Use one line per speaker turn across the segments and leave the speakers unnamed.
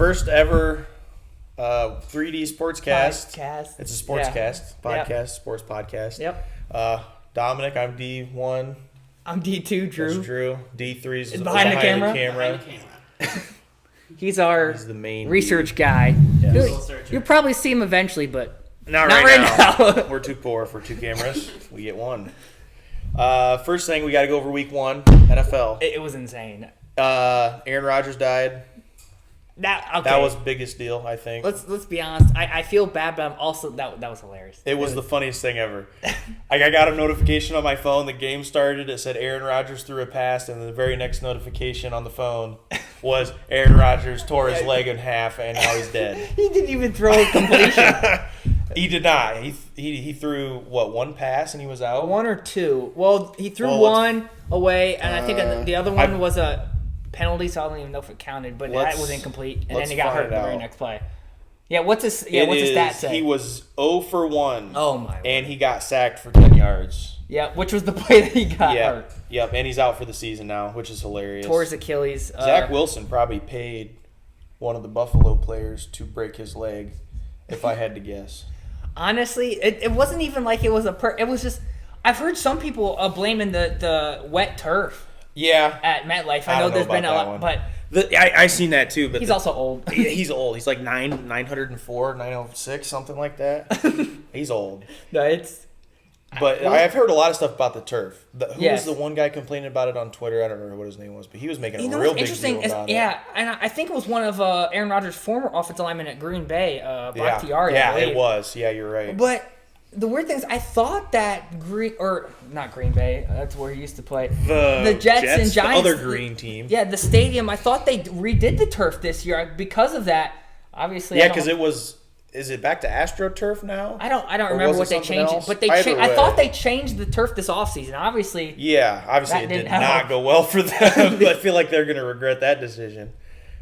First ever 3D Sportscast.
Podcast.
It's a sportscast.
Yeah.
Podcast.
Yep.
Sports podcast.
Yep.
Dominic, I'm D1.
I'm D2, Drew.
That's Drew. D3 is
Behind the camera.
Behind the camera.
He's our
He's the main
research guy.
Yes.
You'll,
Researcher.
you'll probably see him eventually, but
Not
Not
right
right now.
We're too poor for two cameras. We get one. First thing, we got to go over week 1, NFL.
it was insane.
Aaron Rodgers died.
That
That was the biggest deal, I think.
Let's be honest. I feel bad, but I'm also that was hilarious.
It was the funniest thing ever. Like, I got a notification on my phone. The game started. It said Aaron Rodgers threw a pass, and the very next notification on the phone was Aaron Rodgers tore his leg in half, and now he's dead.
He didn't even throw a completion.
He did not. He threw one pass and he was out.
One or two. Well, he threw
Well,
one away, and I think the other one
I-
was a penalty, so I don't even know if it counted. But that was incomplete, and then
let's
he got hurt in
find
the very
out.
next play. Yeah, what's his stat say?
He was 0 for 1.
Oh my!
And he got sacked for 10 yards.
Yeah, which was the play that he got
Yeah.
hurt.
Yep. And he's out for the season now, which is hilarious.
Tore his Achilles.
Zach Wilson probably paid one of the Buffalo players to break his leg, if I had to guess.
Honestly, it wasn't even like it was it was just. I've heard some people blaming the wet turf
Yeah.
at MetLife. I
I
know
don't know
there's been a
about
lot,
that
but
I seen that too, but
he's also old.
he's old. He's like 904, 906, something like that. He's old.
No, it's.
But I've heard a lot of stuff about the turf. Who
Yes.
was the one guy complaining about it on Twitter? I don't remember what his name was, but he was making a
You know
real
what's
big
interesting
deal
is,
about
yeah, and I think it was one of Aaron Rodgers' former offensive linemen at Green Bay,
it.
Bakhtiari. I
Yeah,
believe.
it was. Yeah, you're right.
But the weird thing is, I thought that not Green Bay, that's where he used to play. The Jets and Giants,
the other green team.
Yeah, the stadium. I thought they redid the turf this year because of that. Obviously,
Yeah, because it was. Is it back to AstroTurf now?
I don't
Or
remember
was
what
it
they
something
changed
else?
it, but
Either
I
way.
thought they changed the turf this offseason. Obviously,
Yeah, obviously
That
it did
didn't help.
not go well for them. But I feel like they're going to regret that decision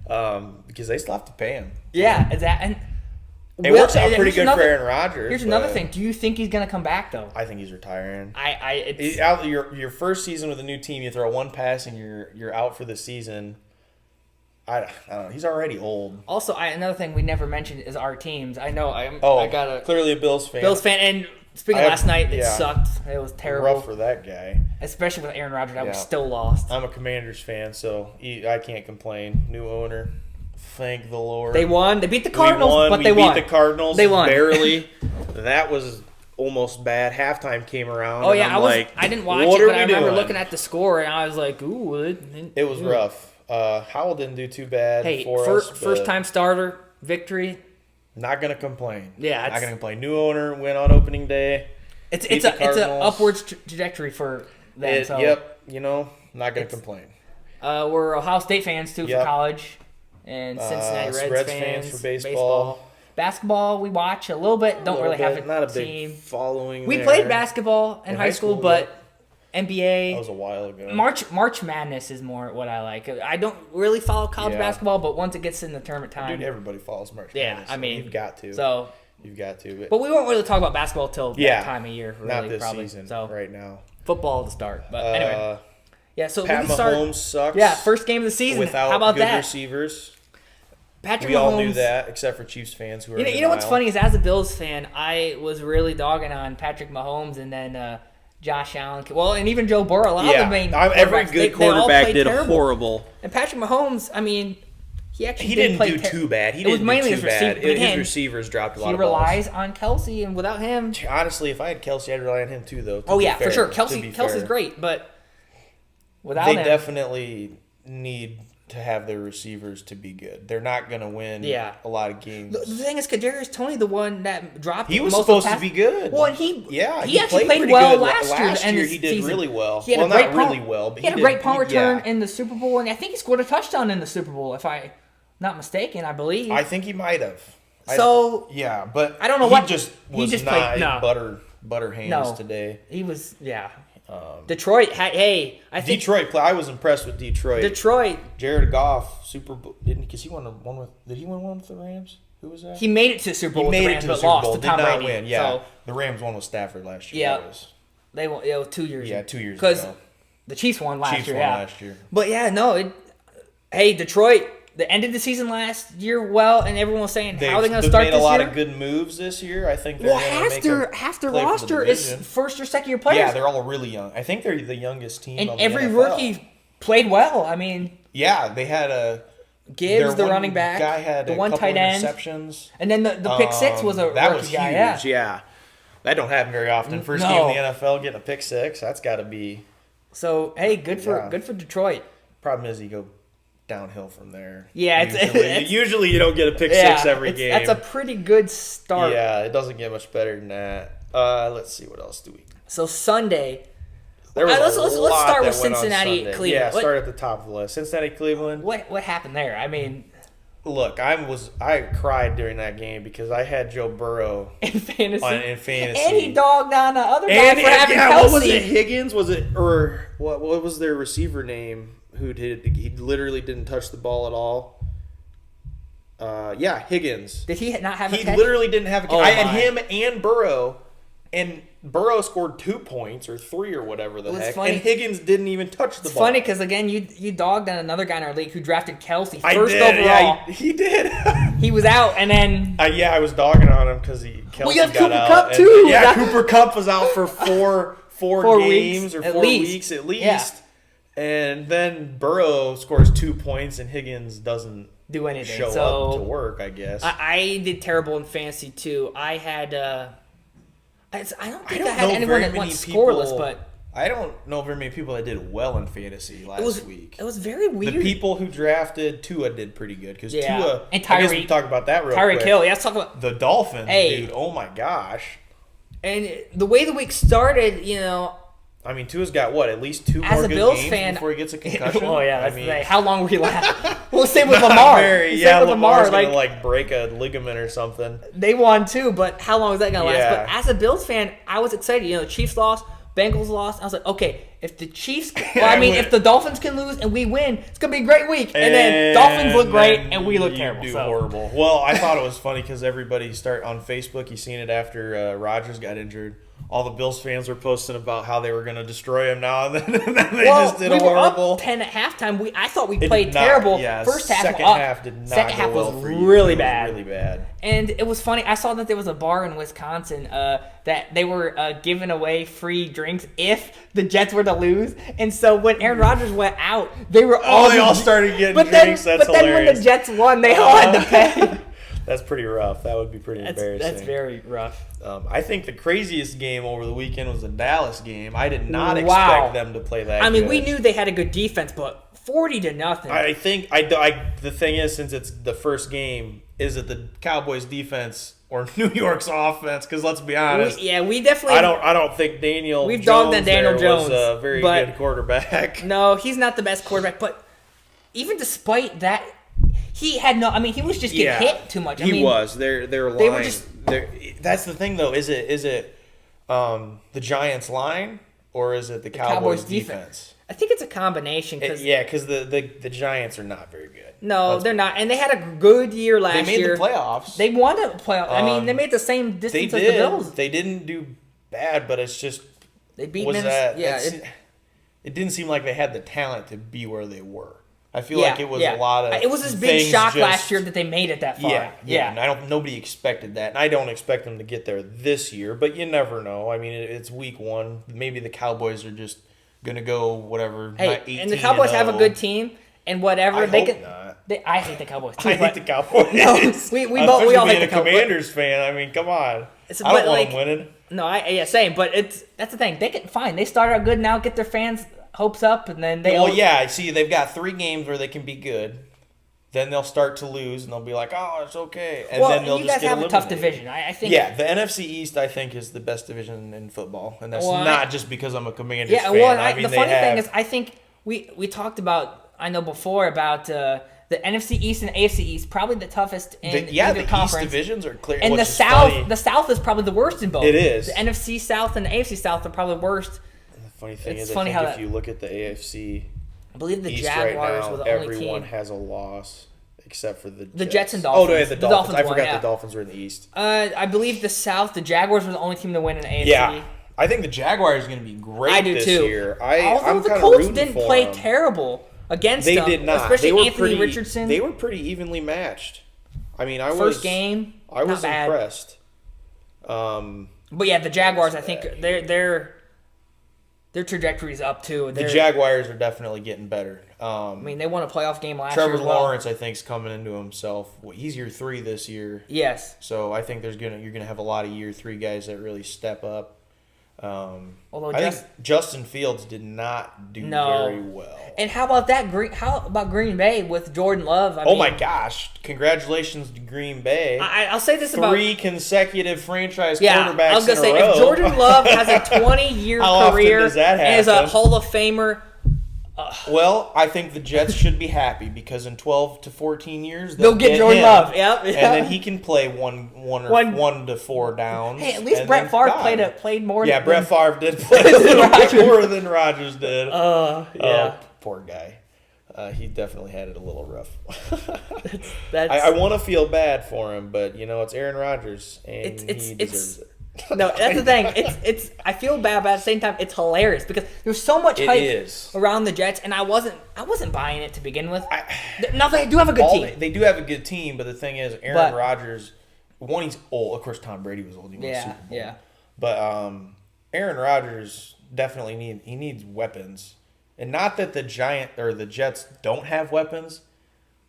because they still have to pay him.
yeah, is that and
It works out pretty
here's
good
another-
for Aaron Rodgers.
Here's another
but
thing. Do you think he's gonna come back though?
I think he's retiring.
It's
Your first season with a new team, you throw one pass and you're out for the season. I don't know. He's already old.
also another thing we never mentioned is our teams. I know I got a
clearly a Bills fan.
Bills fan, and speaking
I
of
have-
last night, it
yeah.
sucked. It was terrible,
Rough for that guy.
especially with Aaron Rodgers. I was
Yeah.
still lost.
I'm a Commanders fan, so I can't complain. New owner. Thank the Lord.
They won. They beat the
We
Cardinals,
won.
but
We
they
beat
won.
the Cardinals
They won.
barely. That was almost bad. Halftime came around.
Oh
and
yeah,
I'm
I didn't watch
what
it,
are
but I
we
remember
doing?
looking at the score and I was like, ooh,
It was rough. Howell didn't do too bad
Hey,
for us.
first
but
time starter victory.
Not gonna complain.
Yeah,
not
it's-
gonna complain. New owner win on opening day.
It's
Beat
a
the
it's a
Cardinals.
upwards trajectory for them. So
Yep. Not gonna complain.
we're Ohio State fans too
Yep.
for college, and Cincinnati Reds,
Reds
fans,
fans for baseball.
Basketball we watch a little bit. Don't really have a
not a big
team.
following.
We
there.
played basketball in
In
high school, but NBA.
That was a while ago.
March Madness is more what I like. I don't really follow college
Yeah.
basketball, but once it gets in the tournament time,
Dude, everybody follows March
yeah,
Madness,
I mean,
you've got to.
So,
You've got to.
but we won't really talk about basketball till
Yeah,
that time of year. Really,
not this
probably.
season.
So
Right now.
football to start. But anyway, yeah. So
Pat
we can start.
Mahomes sucks.
Yeah, first game of the season.
Without
How about
good
that?
receivers.
Patrick
We
Mahomes.
all knew that, except for Chiefs fans who are.
You know what's funny is as a Bills fan, I was really dogging on Patrick Mahomes and then Josh Allen. Well, and even Joe Burrow. A lot of the main
every
quarterbacks,
good
they all
quarterback
played
did
terrible.
horrible.
And Patrick Mahomes, I mean, he actually
He didn't
play
do too bad. He
It was
didn't
mainly
do
his
too bad.
receiver.
His receivers dropped a lot
He
of balls.
relies on Kelsey, and without him,
Honestly, if I had Kelsey, I'd rely on him too, though.
oh yeah, for sure.
To
Kelsey's
be fair.
great, but without
They
him,
definitely need to have their receivers to be good. They're not going to win
Yeah.
a lot of games.
the thing is, Kadarius Toney, the one that dropped.
He was
most of the
supposed to
pass-
be good.
Well, and he
played
actually played
pretty
well
good.
last year.
Last
and
year
this
he did
season.
really well.
He had
Well,
a great
not
punt-
really well, but
he had a
did-
great punt return
yeah.
in the Super Bowl, and I think he scored a touchdown in the Super Bowl, if I'm not mistaken. I believe.
I think he might have.
So
yeah, but
I don't know
he
what-
just
he
was
just
not
played- no.
butter hands
No.
today.
he was, yeah. Detroit. Hey, I think
Detroit. I was impressed with Detroit.
Detroit.
Jared Goff, Super Bowl, didn't because he won one with? Did he win one with the Rams? Who was that?
He made it to the Super Bowl.
He
with the
made
Rams,
it to the
but
Super
lost
Bowl.
to
Did
Tom
not
Brady.
win. Yeah,
So
the Rams won with Stafford last year.
Yeah.
That was,
they won. It was 2 years.
yeah, 2 years
Because
ago.
the Chiefs won last
Chiefs
year.
won
Yeah.
last year.
But yeah, no. Hey, Detroit. they ended the season last year well, and everyone was saying how are they going to
They've
start
made
this
a lot
year?
of good moves this year. I think they're
Well,
going to make
half their
play for the
roster is
division.
first or second year players.
Yeah, they're all really young. I think they're the youngest team.
and
on the
every
NFL.
rookie played well. I mean,
Yeah, they had a
Gibbs, the
one
running back,
guy had
the
a
one
couple
tight end,
interceptions.
and then the pick six was a
that
rookie
was
guy.
huge.
Yeah.
That don't happen very often. First
No.
game in the NFL getting a pick six. That's got to be.
So hey, good for
Yeah.
Detroit.
Problem is you go downhill from there.
Yeah,
usually you don't get a pick six every game.
That's a pretty good start.
Yeah, it doesn't get much better than that. Let's see what else do we.
So Sunday,
There was
let's
a
start
lot
with
that went on
Cincinnati,
Sunday.
Cleveland.
Yeah,
What-
start at the top of the list. Cincinnati, Cleveland.
what happened there? I mean,
Look, I cried during that game because I had Joe Burrow
in fantasy,
in fantasy.
and he dogged on the other guy
And
for having
yeah,
Kelsey.
what was it? Higgins was it or what was their receiver name? Who did he literally didn't touch the ball at all? Yeah, Higgins.
Did he not have a
He
catch?
literally didn't have a catch.
Oh,
I had
my.
him and Burrow, and Burrow scored 2 points or 3 or whatever the
It was
heck,
funny.
and Higgins didn't even touch the
It's
ball.
funny because again, you dogged on another guy in our league who drafted Kelsey
I
first
did,
overall.
yeah, he did.
He was out, and then
Yeah, I was dogging on him because Kelsey
you have
got
Cooper
out.
Kupp,
and-
too.
Yeah,
That-
Cooper Kupp was out for four
4
games
weeks,
or
at
4
least.
weeks at least.
Yeah.
And then Burrow scores 2 points and Higgins doesn't
do anything.
show
so
up to work, I guess.
I did terrible in fantasy too. I had I don't think I,
don't
had
know
anyone
very
that went
many
scoreless,
people-
but
I don't know very many people that did well in fantasy last week.
it was very weird.
The people who drafted Tua did pretty good because
Yeah.
Tua.
And
I guess we
Tyreek-
can talk about that real
Tyreek
quick.
Hill. Yeah, let's talk about
The Dolphins,
Hey.
dude. Oh my gosh.
and the way the week started. You know,
I mean, Tua's got what? At least 2
as
more
a
good
Bills
games
fan,
before he gets a concussion.
oh yeah,
I
that's
mean,
the thing. How long will he last? Well, same with
not
Lamar.
very-
Same
yeah,
with
Lamar's
Lamar.
gonna like break a ligament or something.
They won too, but how long is that gonna last?
Yeah.
But as a Bills fan, I was excited. You know, the Chiefs lost, Bengals lost. I was like, okay, if the Chiefs, if the Dolphins can lose and we win, it's gonna be a great week. And then Dolphins look great
then
and we look
you
terrible.
Do
So.
horrible. Well, I thought it was funny because everybody start on Facebook. You seen it after Rodgers got injured. All the Bills fans were posting about how they were going to destroy him now, and then they
Well,
just did
we
a
were
horrible.
up 10 at halftime. I thought we
It
played
did not-
terrible.
Yeah,
First half,
second
was up.
half did not
Second
go
half
well
was
for you.
really
It was
bad.
Really bad.
And it was funny. I saw that there was a bar in Wisconsin that they were giving away free drinks if the Jets were to lose. And so when Aaron Rodgers went out, they were
They all started getting
but
drinks.
Then,
That's
but then when the
hilarious.
Jets won, they all had to pay.
That's pretty rough. That would be pretty embarrassing.
That's very rough.
I think the craziest game over the weekend was the Dallas game. I did not
Wow.
expect them to play that.
I mean,
good.
we knew they had a good defense, but 40-0.
I think the thing is, since it's the first game, is it the Cowboys defense or New York's offense? Because let's be honest,
we definitely.
I don't think Daniel.
We've
Jones
dogged on Daniel
there
Jones,
was a very
but-
good quarterback.
No, he's not the best quarterback, but even despite that, he had no. I mean, he was just getting hit too much. I
He
mean,
was. Their line.
they were just-
That's the thing, though. Is it the Giants' line or is it the Cowboys' defense?
I think it's a combination. Cause
Because the Giants are not very good.
no, they're not, and they had a good year last
They made
year.
the playoffs.
They won the playoff. I mean, they made the same
They
distance as
did.
the Bills.
They didn't do bad, but it's just
They beat
was
Minnesota.
that?
Yeah,
It didn't seem like they had the talent to be where they were. I feel like it was a lot of.
It was this big
things
shock
just-
last year that they made it that far.
Yeah. And nobody expected that, and I don't expect them to get there this year. But you never know. I mean, it's week 1. Maybe the Cowboys are just gonna go whatever.
Hey,
18
and the Cowboys have a
0.
good team, and whatever
I
they
hope
can.
not.
I hate the Cowboys too.
I hate
but-
the Cowboys.
No, we all
Especially
hate
being
the
a
Cowboys.
Commanders fan. I mean, come on.
It's-
I don't
but,
want
like,
them winning.
No, same. But that's the thing. They can fine. They start out good now, get their fans' hopes up, and then they.
Well, yeah. See, they've got 3 games where they can be good. Then they'll start to lose, and they'll be like, "Oh, it's okay." And
Well,
then they'll
you
just
guys
get
have a tough
eliminated.
division. I think.
Yeah, the NFC East, I think, is the best division in football, and that's
Well,
not just because I'm a Commanders
Yeah.
fan.
Well,
I mean,
the
they
funny
have,
thing is, I think we talked about. I know before about the NFC East and AFC East, probably the toughest in
the
either
East
conference.
divisions are clear.
And
which
the
is
South,
funny.
the South is probably the worst in both.
It is.
The NFC South and the AFC South are probably the worst.
The funny thing
it's
is,
funny
I
how
think if
that-
you look at the AFC
I believe the
East
Jaguars
right now,
were the only
everyone
team.
has a loss except for the
Jets and
Oh,
Dolphins.
no, yeah, the
The
Dolphins. I
Dolphins
forgot
won, yeah.
the Dolphins were in the East.
I believe the South, the Jaguars were the only team to win in the AFC.
Yeah, I think the Jaguars are going to be great
I do
this
too.
year.
Although
I'm
the
kinda
Colts
rooting
didn't
for
play
them.
terrible. against
They
them,
did not.
especially
They were
Anthony
pretty,
Richardson.
They were pretty evenly matched. I mean,
First game,
I was
not bad.
impressed.
But yeah, the Jaguars, I think their trajectory is up too.
The Jaguars are definitely getting better.
I mean, they won a playoff game last
Trevor
year as well.
Lawrence, I think, is coming into himself. Well, he's year 3 this year,
Yes.
so I think you're gonna have a lot of year 3 guys that really step up.
Although
I think Justin Fields did not do very well.
And how about that? How about Green Bay with Jordan Love? I mean,
my gosh! Congratulations to Green Bay.
I'll say this
3 consecutive franchise
yeah,
quarterbacks
I was gonna say
in a row.
if Jordan Love has a 20-year
How often
career
does that
and is a
happen?
Hall of Famer,
Well, I think the Jets should be happy because in 12 to 14 years
they'll get Jordan
him,
Love. Yep.
and then he can play one to 4 downs.
Hey, at least
and
Brett
then
Favre
die.
played more.
Yeah,
than,
Brett Favre did play a little bit
Rodgers.
more than Rodgers did.
Yeah.
Oh, poor guy. He definitely had it a little rough.
That's
I want to feel bad for him, but it's Aaron Rodgers, and
It's-
he
it's-
deserves it.
no, that's the thing. It's I feel bad, but at the same time, it's hilarious because there's so much
It
hype
is.
around the Jets, and I wasn't buying it to begin with. Now they do have a good team.
They do have a good team, but the thing is, Aaron Rodgers, one, he's old. Of course, Tom Brady was old. He won the Super Bowl.
Yeah.
But Aaron Rodgers definitely needs weapons, and not that the Jets don't have weapons,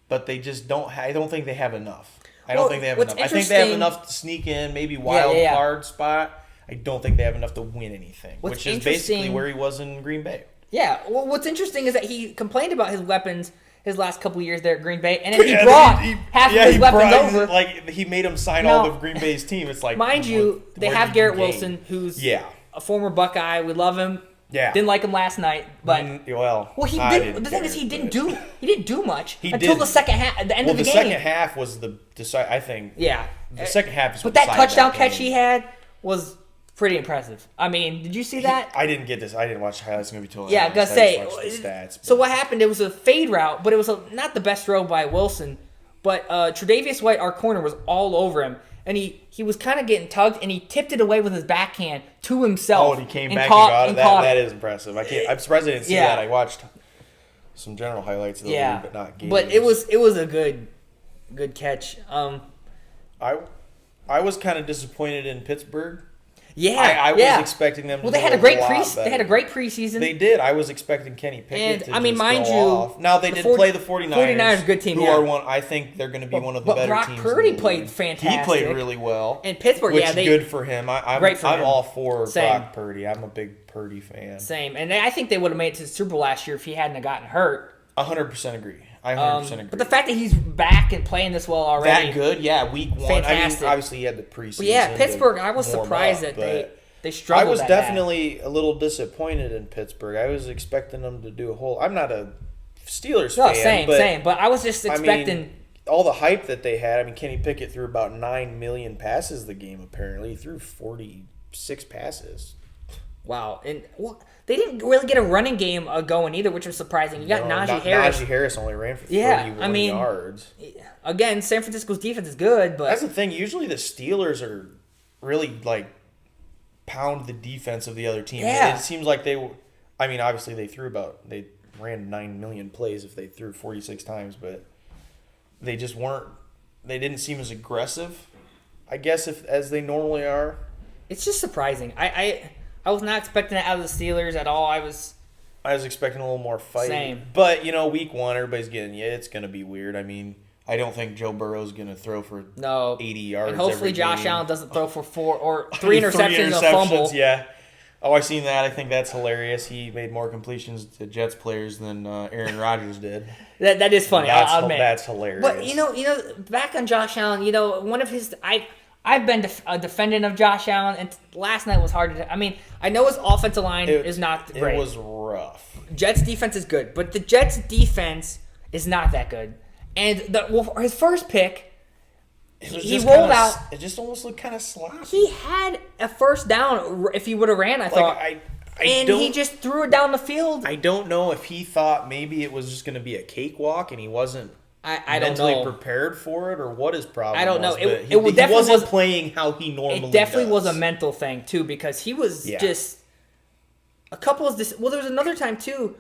but they just don't. I don't think they have enough. I don't think they have
what's
enough. I think they have
interesting-
enough to sneak in, maybe wild card spot. I don't think they have enough to win anything,
What's
which is basically
interesting-
where he was in Green Bay.
Yeah. Well, what's interesting is that he complained about his weapons his last couple years there at Green Bay, and then he brought half of his weapons over.
Like he made him sign
Now,
all of Green Bay's team. It's like,
mind you, they
where
have
did you
Garrett
gain?
Wilson, who's
Yeah.
a former Buckeye. We love him.
Yeah.
Didn't like him last night, but
well,
he
I
didn't. The thing is,
care,
he didn't
but-
do much
He
until
didn't.
the second half. At the end
Well,
of the
the
game.
second half was I think.
Yeah.
The second half is.
But
what
that
decided
touchdown
that
catch
game.
he had was pretty impressive. I mean, did you see that?
I didn't get this. I didn't watch the highlights. I'm gonna be totally
Yeah, I
honest.
gotta say.
just watched the stats.
So
but-
what happened? It was a fade route, but it was not the best throw by Wilson. But Tre'Davious White, our corner, was all over him, and he was kind of getting tugged, and he tipped it away with his backhand to himself.
Oh, and he came back
caught,
and got it.
caught
That is impressive. I'm surprised I didn't see
Yeah.
that. I watched some general highlights of the league, but not games.
But it was a good catch.
I was kind of disappointed in Pittsburgh.
Yeah,
I was expecting them.
Well,
to
they had
do
a great
lot
They had a
better.
great preseason.
They did. I was expecting Kenny Pickett
And,
to
I mean,
just
mind
go
you,
off. Now they
the
did
40
play the 49ers.
49ers, good team,
who
yeah.
are one. I think they're going to be one of the
but
better
Brock
teams.
Purdy
in the
played
league.
fantastic.
He played really well.
And Pittsburgh,
which
yeah,
is good for him. I'm
Great for him.
all for
Same.
Brock Purdy. I'm a big Purdy fan.
Same, and I think they would have made it to the Super Bowl last year if he hadn't have gotten hurt.
100% agree. I 100% agree.
But the fact that he's back and playing this well already,
that good, yeah. Week 1.
Fantastic.
I mean, obviously he had the preseason.
But yeah,
to
Pittsburgh. I was
warm
surprised
up,
that
but
they struggled.
I was
that
definitely a little disappointed in Pittsburgh. I was expecting them to do a whole. I'm not a Steelers
bad. No,
fan, but
same. But I was just
I
expecting.
mean, all the hype that they had. I mean, Kenny Pickett threw about 9 million passes the game. Apparently, he threw 46 passes.
Wow, and they didn't really get a running game going either, which was surprising. You got Najee Harris.
Najee Harris only ran for 31
I mean,
yards.
Again, San Francisco's defense is good, but
That's the thing. Usually, the Steelers are really pound the defense of the other team.
Yeah.
It seems like they. I mean, obviously they ran 9 million plays if they threw 46 times, but they just weren't. They didn't seem as aggressive, I guess, as they normally are.
it's just surprising. I was not expecting that out of the Steelers at all. I was
expecting a little more fight.
Same.
But, week 1, everybody's getting, it's going to be weird. I mean, I don't think Joe Burrow's going to throw for 80 yards.
And hopefully
every
Josh
game.
Allen doesn't throw for 4 or 3 interceptions and a fumble.
Yeah. Oh, I seen that. I think that's hilarious. He made more completions to Jets players than Aaron Rodgers did.
That is funny. I'll admit.
That's hilarious.
But back on Josh Allen, one of his I've been a defendant of Josh Allen, and last night was hard to. I mean, I know his offensive line is not great.
It was rough.
Jets defense is good, but the Jets defense is not that good. And his first pick, he rolled out.
It just almost looked kind of sloppy.
He had a first down if he would have ran. I thought, he just threw it down the field.
I don't know if he thought maybe it was just going to be a cakewalk and he wasn't.
I don't
mentally
know.
prepared for it, or what his problem was.
I don't know.
But
It
he
definitely
wasn't
was
playing how he normally
It definitely was
does.
a mental thing too, because he was
Yeah.
just a couple of this. Well, there was another time too.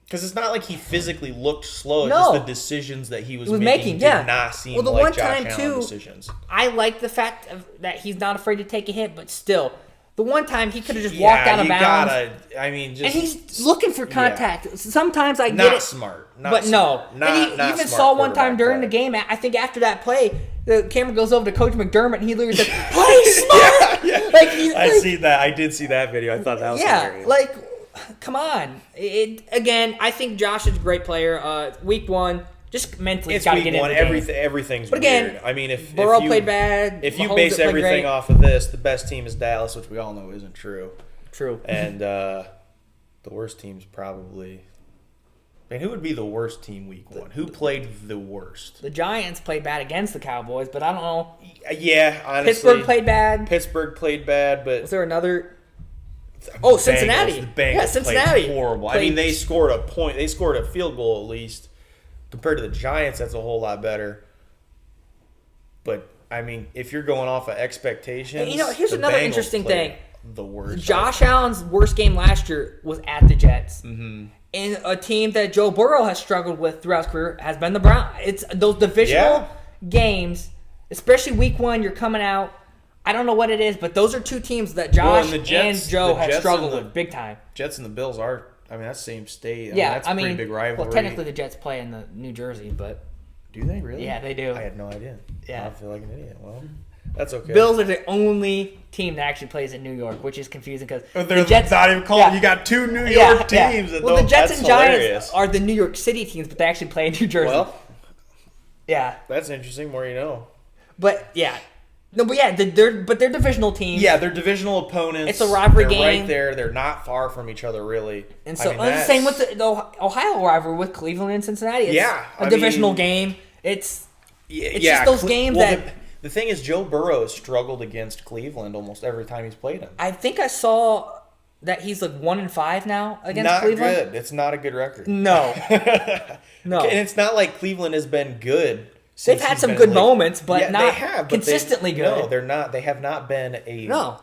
Because it's not like he physically looked slow.
No.
Just the decisions that he was making
yeah.
did not seem
well, the
like
one
Josh
time
Allen
too,
decisions.
I like the fact that he's not afraid to take a hit, but still, the one time he could have just walked out of bounds.
Just,
and he's looking for contact. Sometimes I get it.
Not smart.
But no. And he even saw one time during the game, I think after that play, the camera goes over to Coach McDermott, and he literally said, play smart!
I see that. I did see that video. I thought that was hilarious.
Come on. Again, I think Josh is a great player. Week 1, just mentally,
it's
got to
week
get in
one.
the game.
Everything's
but again,
weird. I mean, if
Burrow
you
played bad,
if you
Mahomes
base
played
everything
great.
off of this, the best team is Dallas, which we all know isn't true.
True.
And the worst team's probably. I mean, who would be the worst team week 1? Who played the worst?
The Giants played bad against the Cowboys, but I don't know.
Yeah, honestly.
Pittsburgh played bad.
Pittsburgh played bad, but
Was there another? Oh, Cincinnati.
The Bengals
Yeah, Cincinnati.
played horrible. I mean, they scored a point. They scored a field goal at least. Compared to the Giants, that's a whole lot better. But I mean, if you're going off of expectations,
here's
the
another
Bengals
interesting
played
thing.
The worst.
Josh Allen's worst game last year was at the Jets. Mm-hmm. And a team that Joe Burrow has struggled with throughout his career has been the Browns. It's those divisional games, especially week 1, you're coming out. I don't know what it is, but those are two teams that Josh and Joe have struggled with big time.
Jets and the Bills are, that's same state.
That's
a pretty big rivalry.
Well, technically the Jets play in the New Jersey, but...
Do they really?
Yeah, they do.
I had no idea.
Yeah.
I feel like an idiot. Well, that's okay.
Bills are the only team that actually plays in New York, which is confusing because
the Jets not even called. You got two New York teams.
Yeah. Well, the Jets and Giants are the New York City teams, but they actually play in New Jersey.
Well,
yeah,
that's interesting. More you know.
But yeah, they're divisional teams.
Yeah, they're divisional opponents.
It's a rivalry game.
Right there. They're not far from each other, really.
And so the same with the Ohio rivalry with Cleveland and Cincinnati. It's a divisional game. It's just those games
The thing is, Joe Burrow has struggled against Cleveland almost every time he's played him.
I think I saw that he's like 1-5 now against Cleveland.
Not good. It's not a good record.
No.
No. And it's not like Cleveland has been good.
They've had some good moments, but not consistently good.
No, they're not. They have not been a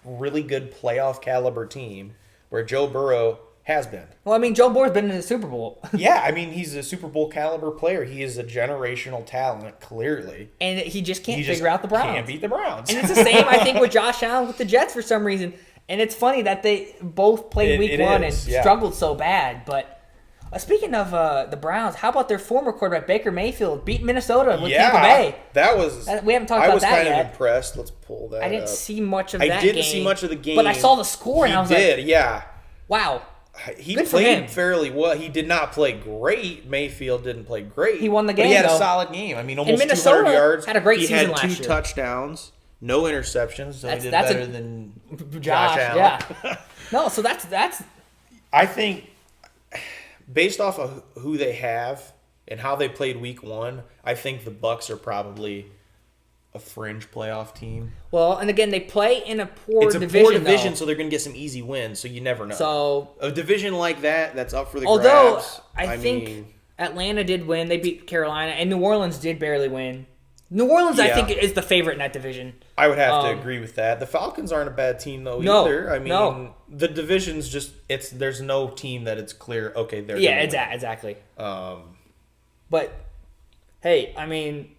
really good playoff caliber team where Joe Burrow has been.
Well, I mean, Joe Burrow's been in the Super Bowl.
Yeah, I mean, he's a Super Bowl caliber player. He is a generational talent, clearly.
And he just can't figure out the Browns.
Can't beat the Browns.
And it's the same, I think, with Josh Allen with the Jets for some reason. And it's funny that they both played week 1 and struggled so bad. But speaking of the Browns, how about their former quarterback, Baker Mayfield, beat Minnesota with Tampa Bay?
That was...
We haven't talked about that yet.
I was kind of impressed. Let's pull that up.
I didn't see much of that game.
I didn't see much of the game.
But I saw the score and I was like...
yeah.
Wow.
He played fairly well. He did not play great. Mayfield didn't play great.
He won the game,
but he had a solid game. I mean, almost 200 yards.
Had a great season last year.
He had 2 touchdowns, no interceptions, so he did better than Josh Allen.
Yeah. No, so that's.
I think, based off of who they have and how they played week 1, I think the Bucs are probably a fringe playoff team.
Well, and again, they play in a poor division. It's a poor division,
so they're going to get some easy wins. So you never know.
So
a division like that's up for the
grabs.
Although
I think Atlanta did win, they beat Carolina, and New Orleans did barely win. New Orleans, I think, is the favorite in that division.
I would have to agree with that. The Falcons aren't a bad team though either. I mean, the division's just there's no team that it's clear. Okay, they're
exactly. But hey, I mean.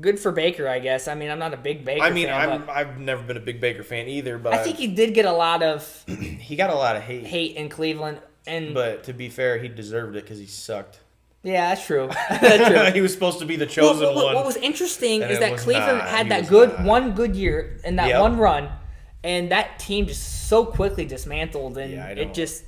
Good for Baker, I guess. I mean, I'm not a big Baker fan.
I've never been a big Baker fan either, but
I think he did get a lot of...
he got a lot of hate.
Hate in Cleveland. But
to be fair, he deserved it because he sucked.
Yeah, that's true. That's true.
He was supposed to be the chosen one.
What was interesting is that Cleveland had that one good year and that one run, and that team just so quickly dismantled, and it just...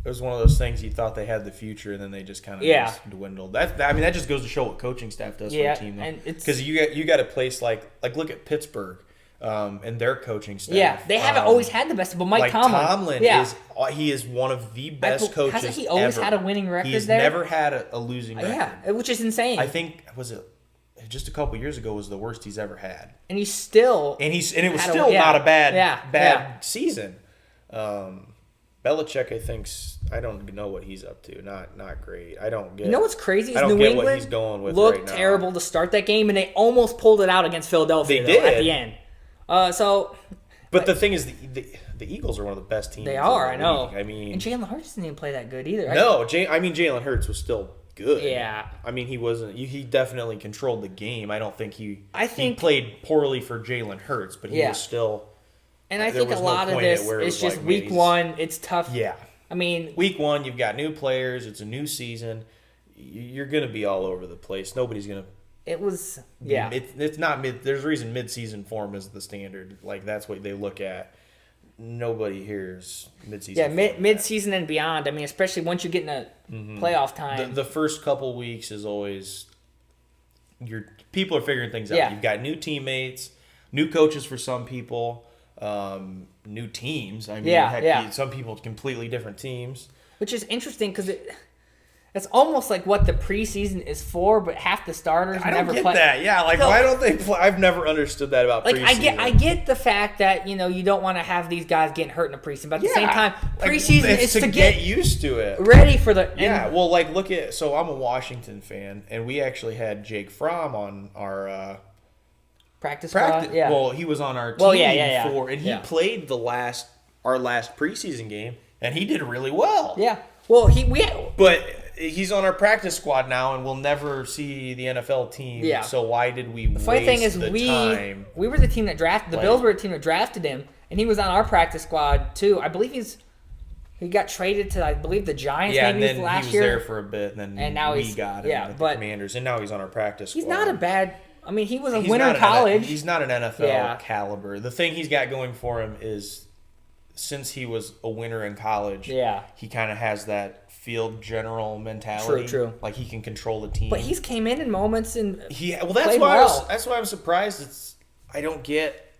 It was one of those things you thought they had the future, and then they just kind of just dwindled. That just goes to show what coaching staff does for a team, though. Because you got a place like look at Pittsburgh and their coaching staff.
Yeah, they haven't always had the best, but Mike Tomlin
is one of the best coaches.
Hasn't he always had a winning record?
He's never had a losing record.
Yeah, which is insane.
I think just a couple years ago was the worst he's ever had,
and it was still
not a bad season. Belichick, I don't know what he's up to. Not great. I don't get.
You know what's crazy is
New
England
what he's going with
looked
right now.
terrible to start that game, and they almost pulled it out against Philadelphia at the end. So
But the thing is, the Eagles are one of the best teams.
They are,
in
I
the
know.
league. I mean,
and Jalen Hurts didn't even play that good either.
No, Jalen Hurts was still good.
Yeah.
I mean, he wasn't. He definitely controlled the game. I don't think he
think
played poorly for Jalen Hurts, but he was still.
And I
there
think a
was no
lot of
point at
this
where it
is
was
just
like,
week
man,
one. It's tough.
Yeah.
I mean,
Week one, you've got new players. It's a new season. You're going to be all over the place. Nobody's going to.
it was yeah.
It's not mid. There's a reason mid-season form is the standard. Like that's what they look at. Nobody hears mid-season.
Yeah,
form
mid-season and beyond. I mean, especially once you get in a playoff time.
The first couple weeks is always people are figuring things out.
Yeah.
You've got new teammates, new coaches for some people, new teams. I mean, some people completely different teams.
Which is interesting because it's almost like what the preseason is for, but half the starters
I
never
don't get
play.
that. Yeah, like
No.
why don't they play? I've never understood that about
Like
preseason.
I get the fact that you don't want to have these guys getting hurt in the preseason, but at the same time,
Like,
preseason
it's
is
to get used to it.
ready for the
Yeah, well, like look at. So I'm a Washington fan, and we actually had Jake Fromm on our
practice.
practice.
Squad, yeah.
Well, he was on our team
Well, yeah.
for, and he
Yeah.
played our last preseason game, and he did really well.
yeah. Well,
But he's on our practice squad now, and we'll never see the NFL team.
Yeah.
So why did we
the funny
waste
thing is
the
we
time?
were the team that drafted the Bills were the team that drafted him, and he was on our practice squad too. I believe he got traded to the Giants
Yeah, and
maybe
then
last
he was
year.
there for a bit, and then
now
we
he's-
got him
yeah,
with
but
the Commanders, and now he's on our practice squad.
He's not a bad. I mean, he was a
He's
winner
not
in
an
college.
He's not an NFL
Yeah.
caliber. The thing he's got going for him is, since he was a winner in college,
Yeah.
he kind of has that field general mentality.
True.
Like he can control the team.
But he's came in moments and
that's
played
why
well.
that's why I'm surprised. I don't get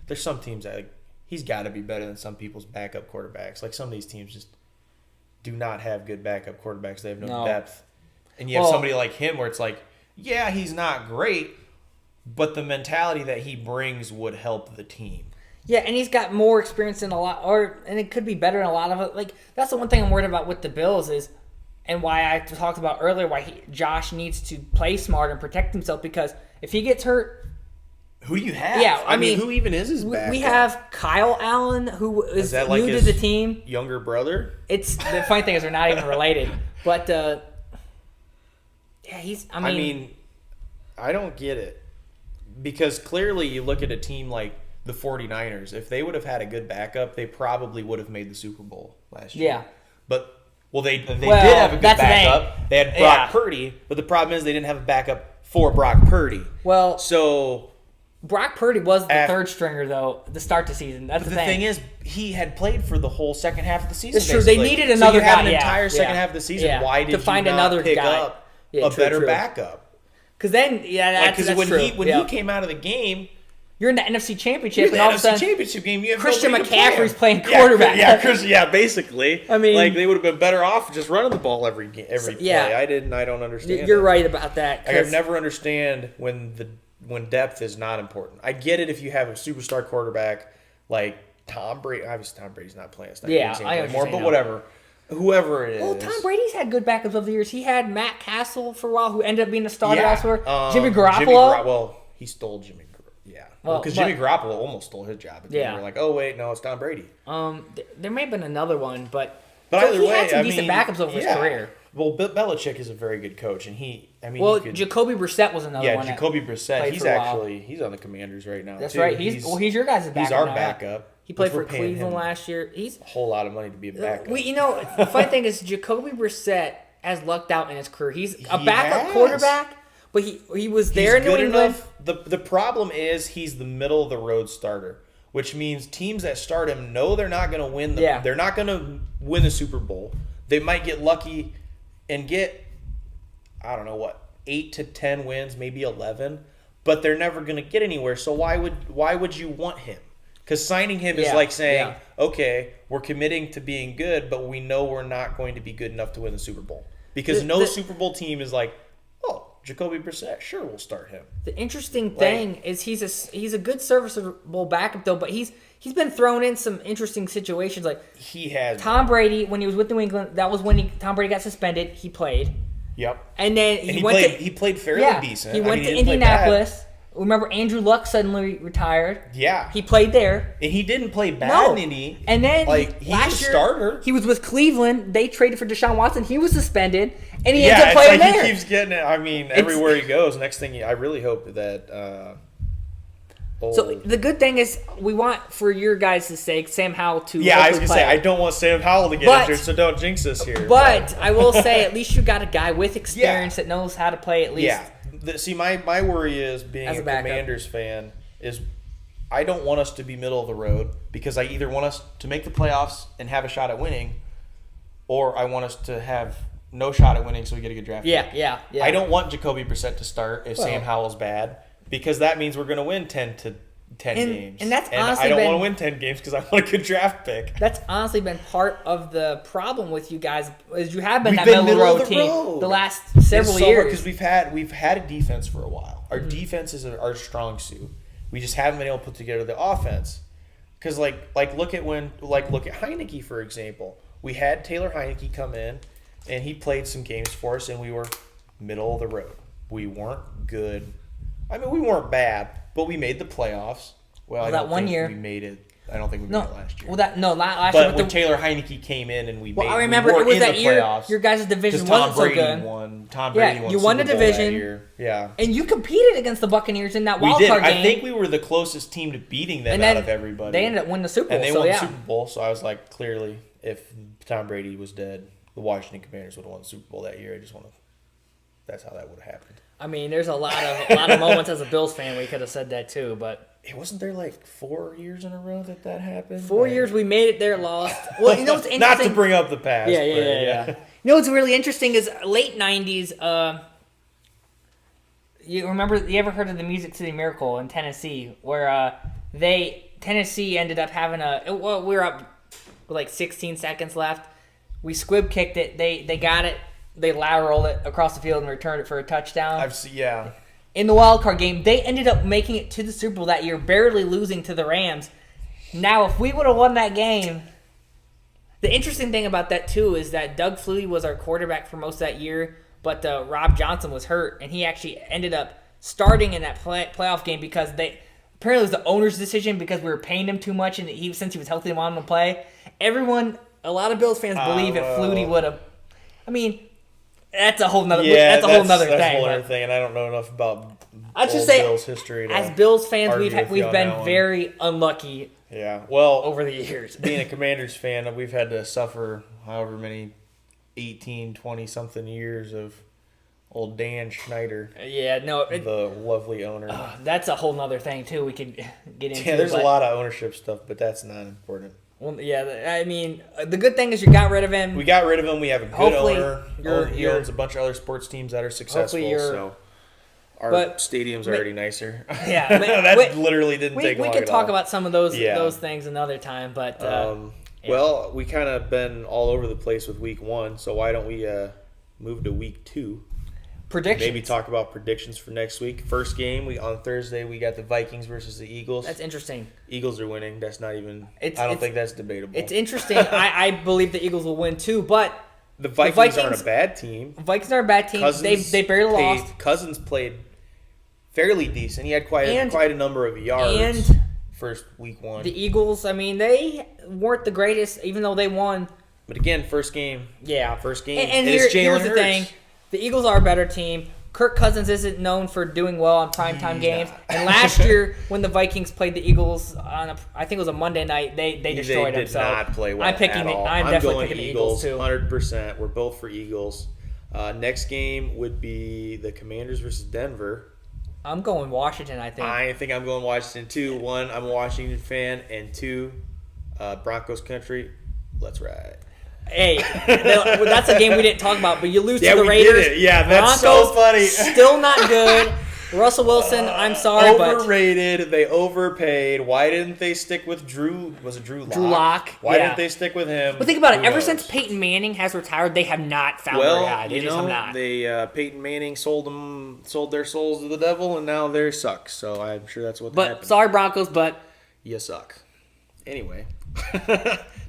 there's some teams that he's got to be better than some people's backup quarterbacks. Like some of these teams just do not have good backup quarterbacks. They have no depth, and you have somebody like him where it's like, yeah, he's not great, but the mentality that he brings would help the team.
Yeah, and he's got more experience in and it could be better in a lot of it. Like that's the one thing I'm worried about with the Bills is, and why I talked about earlier why Josh needs to play smart and protect himself, because if he gets hurt,
who do you have?
Yeah, I mean,
who even is his backup?
we have Kyle Allen who is
that like
new to
his
the team.
younger brother.
It's the funny thing is they're not even related, but he's. I mean,
I don't get it, because clearly you look at a team like the 49ers, if they would have had a good backup, they probably would have made the Super Bowl last year.
Yeah.
But, they did
Well,
have a good
that's the thing.
backup. They had Brock Purdy, but the problem is they didn't have a backup for Brock Purdy.
Well,
So
Brock Purdy was the third stringer, though, to start the season. That's the
the
thing.
thing is, he had played for the whole second half of the season.
It's true. They
basically.
needed another
so you had
guy,
an entire second half of the season.
Yeah.
Why did
To find
you not
another
pick
guy.
up
Yeah,
a
true,
better
true.
backup?
Because then, that's
When
true.
he came out of the game,
you're in the NFC Championship,
in the
and all of a
NFC
sudden,
Championship game, you have
Christian
nobody to play
McCaffrey's
him.
playing quarterback.
Yeah, basically.
I mean,
like they would have been better off just running the ball every play.
yeah.
I don't understand.
you're
it.
right about that.
Like, I've never understand when depth is not important. I get it if you have a superstar quarterback like Tom Brady. Obviously, Tom Brady's not playing. It's not
Yeah,
example
I know what
anymore,
you're
but
saying,
whatever. Whoever it is.
Well, Tom Brady's had good backups over the years. He had Matt Castle for a while, who ended up being a starter
Yeah.
elsewhere. Jimmy Garoppolo.
Well, he stole Jimmy. Yeah,
Well,
because
but-
Jimmy Garoppolo almost stole his job. And
Yeah.
they were like, oh wait, no, it's Tom Brady.
There may have been another one, but
But either
he
way,
had some
I
decent
mean,
backups over his career.
Well, Belichick is a very good coach, and
Well,
he could,
Jacoby Brissett was another one.
Jacoby Brissett.
played
He's
for a while.
he's on the Commanders right now.
That's
too.
right. He's your guys' backup.
He's our
now.
backup.
He played
which we're
for
paying
Cleveland
him
last year. He's
a whole lot of money to be a backup.
the funny thing is Jacoby Brissett has lucked out in his career. He's a
He
backup
has.
quarterback, but he was there in
He's
New
good
England.
enough. The problem is he's the middle of the road starter, which means teams that start him know they're not going to win. They're not going to win the Super Bowl. They might get lucky and get, I don't know what, 8 to 10 wins, maybe 11, but they're never going to get anywhere. So why would you want him? Because signing him is like saying, okay, we're committing to being good, but we know we're not going to be good enough to win the Super Bowl. Because no Super Bowl team is like, oh, Jacoby Brissett, sure, we'll start him.
The interesting thing is he's a good serviceable backup though, but he's been thrown in some interesting situations. Like
He has
Tom Brady when he was with New England, that was when Tom Brady got suspended. He played,
Yep.
and then
And
he went
he played fairly decent.
He went to
didn't play bad.
Indianapolis, Remember, Andrew Luck suddenly retired.
Yeah.
He played there.
And he didn't play bad
No.
in Indy.
And then
Like, he's a
last year,
starter.
he was with Cleveland. They traded for Deshaun Watson. He was suspended, and he
Yeah,
ends up
it's
playing
like
there.
he keeps getting it. I mean, everywhere he goes, next thing, I really hope that
So the good thing is, we want, for your guys' sake, Sam Howell to
yeah, I was
hopefully
going to say,
play.
I don't want Sam Howell to get
But-
injured, so don't jinx us here.
But I will say, at least you got a guy with experience that knows how to play at least.
Yeah. See, my worry is, being
As
a
a backup.
Commanders fan, is I don't want us to be middle of the road, because I either want us to make the playoffs and have a shot at winning, or I want us to have no shot at winning so we get a good draft pick.
Yeah.
I don't want Jacoby Brissett to start if Sam Howell's bad, because that means we're going to win 10 games.
And that's
I
honestly
don't
been-
want to win 10 games because I want a good draft pick.
That's honestly been part of the problem with you guys, is you have been
We've
that
been
middle of
middle
the
of the
road team
road.
the last several years.
Because we've had a defense for a while. Our defense is our strong suit. We just haven't been able to put together the offense. Because look at Heineke, for example. We had Taylor Heineke come in, and he played some games for us, and we were middle of the road. We weren't good. I mean, we weren't bad, but we made the playoffs. Well, I
that
don't
one
think
year-
we made it. I don't think we made it last year.
last
but
year.
when Taylor Heineke came in and we
I remember
we
it
were
was
in
that
the
year
playoffs,
your guys' division
because
wasn't
Tom Brady
so good.
won. Tom Brady won.
You won the
Super Bowl that
division.
year. Yeah.
And you competed against the Buccaneers in that
We
wild
did.
card game.
I think we were the closest team to beating them
and
out
then
of everybody.
they ended up winning the Super Bowl.
and they
so
won
yeah.
the Super Bowl. So I was like, clearly, if Tom Brady was dead, the Washington Commanders would have won the Super Bowl that year. I just want to. That's how that would have happened.
I mean, there's a lot of moments as a Bills fan we could have said that too, but
It wasn't there like 4 years in a row that happened.
4 years we made it there, lost. Well, you know what's interesting?
Not to bring up the past.
Yeah.
but
You know what's really interesting is late '90s. You ever heard of the Music City Miracle in Tennessee, where Tennessee ended up having we were up with like 16 seconds left. We squib kicked it. They got it. They lateraled it across the field and returned it for a touchdown.
I've seen. Yeah.
In the wild card game, they ended up making it to the Super Bowl that year, barely losing to the Rams. Now, if we would have won that game, the interesting thing about that too is that Doug Flutie was our quarterback for most of that year, but Rob Johnson was hurt, and he actually ended up starting in that playoff game because apparently it was the owner's decision because we were paying him too much, and since he was healthy, they wanted him to play. A lot of Bills fans believe if Flutie would have. I mean, that's a whole nother.
Yeah,
that's a whole nother
that's
thing.
a whole
but-
other thing, and I don't know enough about
I'd just
old
say,
Bills history. To
as Bills fans,
argue with you
we've
on
been
that one.
very unlucky
Yeah. Well,
over the years.
being a Commanders fan, we've had to suffer however many 18, 20-something years of old Dan Schneider,
Yeah, no,
the lovely owner.
that's a whole nother thing too. We could get into.
Yeah, there's a
but-
lot of ownership stuff, but that's not important.
Well, yeah, I mean, the good thing is you got rid of him.
We got rid of him. We have a good
Hopefully,
owner. He
you're-
owns a bunch of other sports teams that are successful.
Hopefully you're-
So our
but-
stadium's already nicer.
Yeah,
that
we-
literally didn't take
we
long
could
at
talk
all.
about some of those
Yeah.
things another time, but
Well, we kind of been all over the place with week 1, so why don't we move to week 2?
predictions.
Maybe talk about predictions for next week. First game, on Thursday, we got the Vikings versus the Eagles.
That's interesting.
Eagles are winning. That's not even.
It's-
I don't
it's-
think that's debatable.
It's interesting. I believe the Eagles will win too, but
the Vikings aren't
Vikings-
a bad team.
Vikings are a bad team. They barely lost.
Cousins played fairly decent. He had quite a number of yards
And
first week 1.
the Eagles, I mean, they weren't the greatest, even though they won.
But again, first game.
Yeah.
First game.
And
it's Jalen
here's the
Hurts.
thing. The Eagles are a better team. Kirk Cousins isn't known for doing well on primetime
He's
games.
not.
And last year, when the Vikings played the Eagles I think it was a Monday night, they destroyed
They
them.
did
So
not play well
I'm picking.
at all.
I'm definitely
going
picking the Eagles too.
100%. We're both for Eagles. Next game would be the Commanders versus Denver.
I'm going Washington. I think.
I think I'm going Washington too. 1, I'm a Washington fan, and 2, Broncos country. Let's ride.
Hey, that's a game we didn't talk about, but you lose
Yeah,
to the
we
Raiders.
did it. Yeah, that's
Broncos,
so funny.
Still not good. Russell Wilson, I'm sorry, but
Overrated. They overpaid. Why didn't they stick with Drew? Was it Drew Lock?
Drew Lock,
Why
yeah.
didn't they stick with him?
but think about it.
Who
Ever
knows?
since Peyton Manning has retired, they have not found their guy. They just have not.
they Peyton Manning sold their souls to the devil, and now they suck. So I'm sure that's what
But
happened.
sorry, Broncos, but
You suck. Anyway,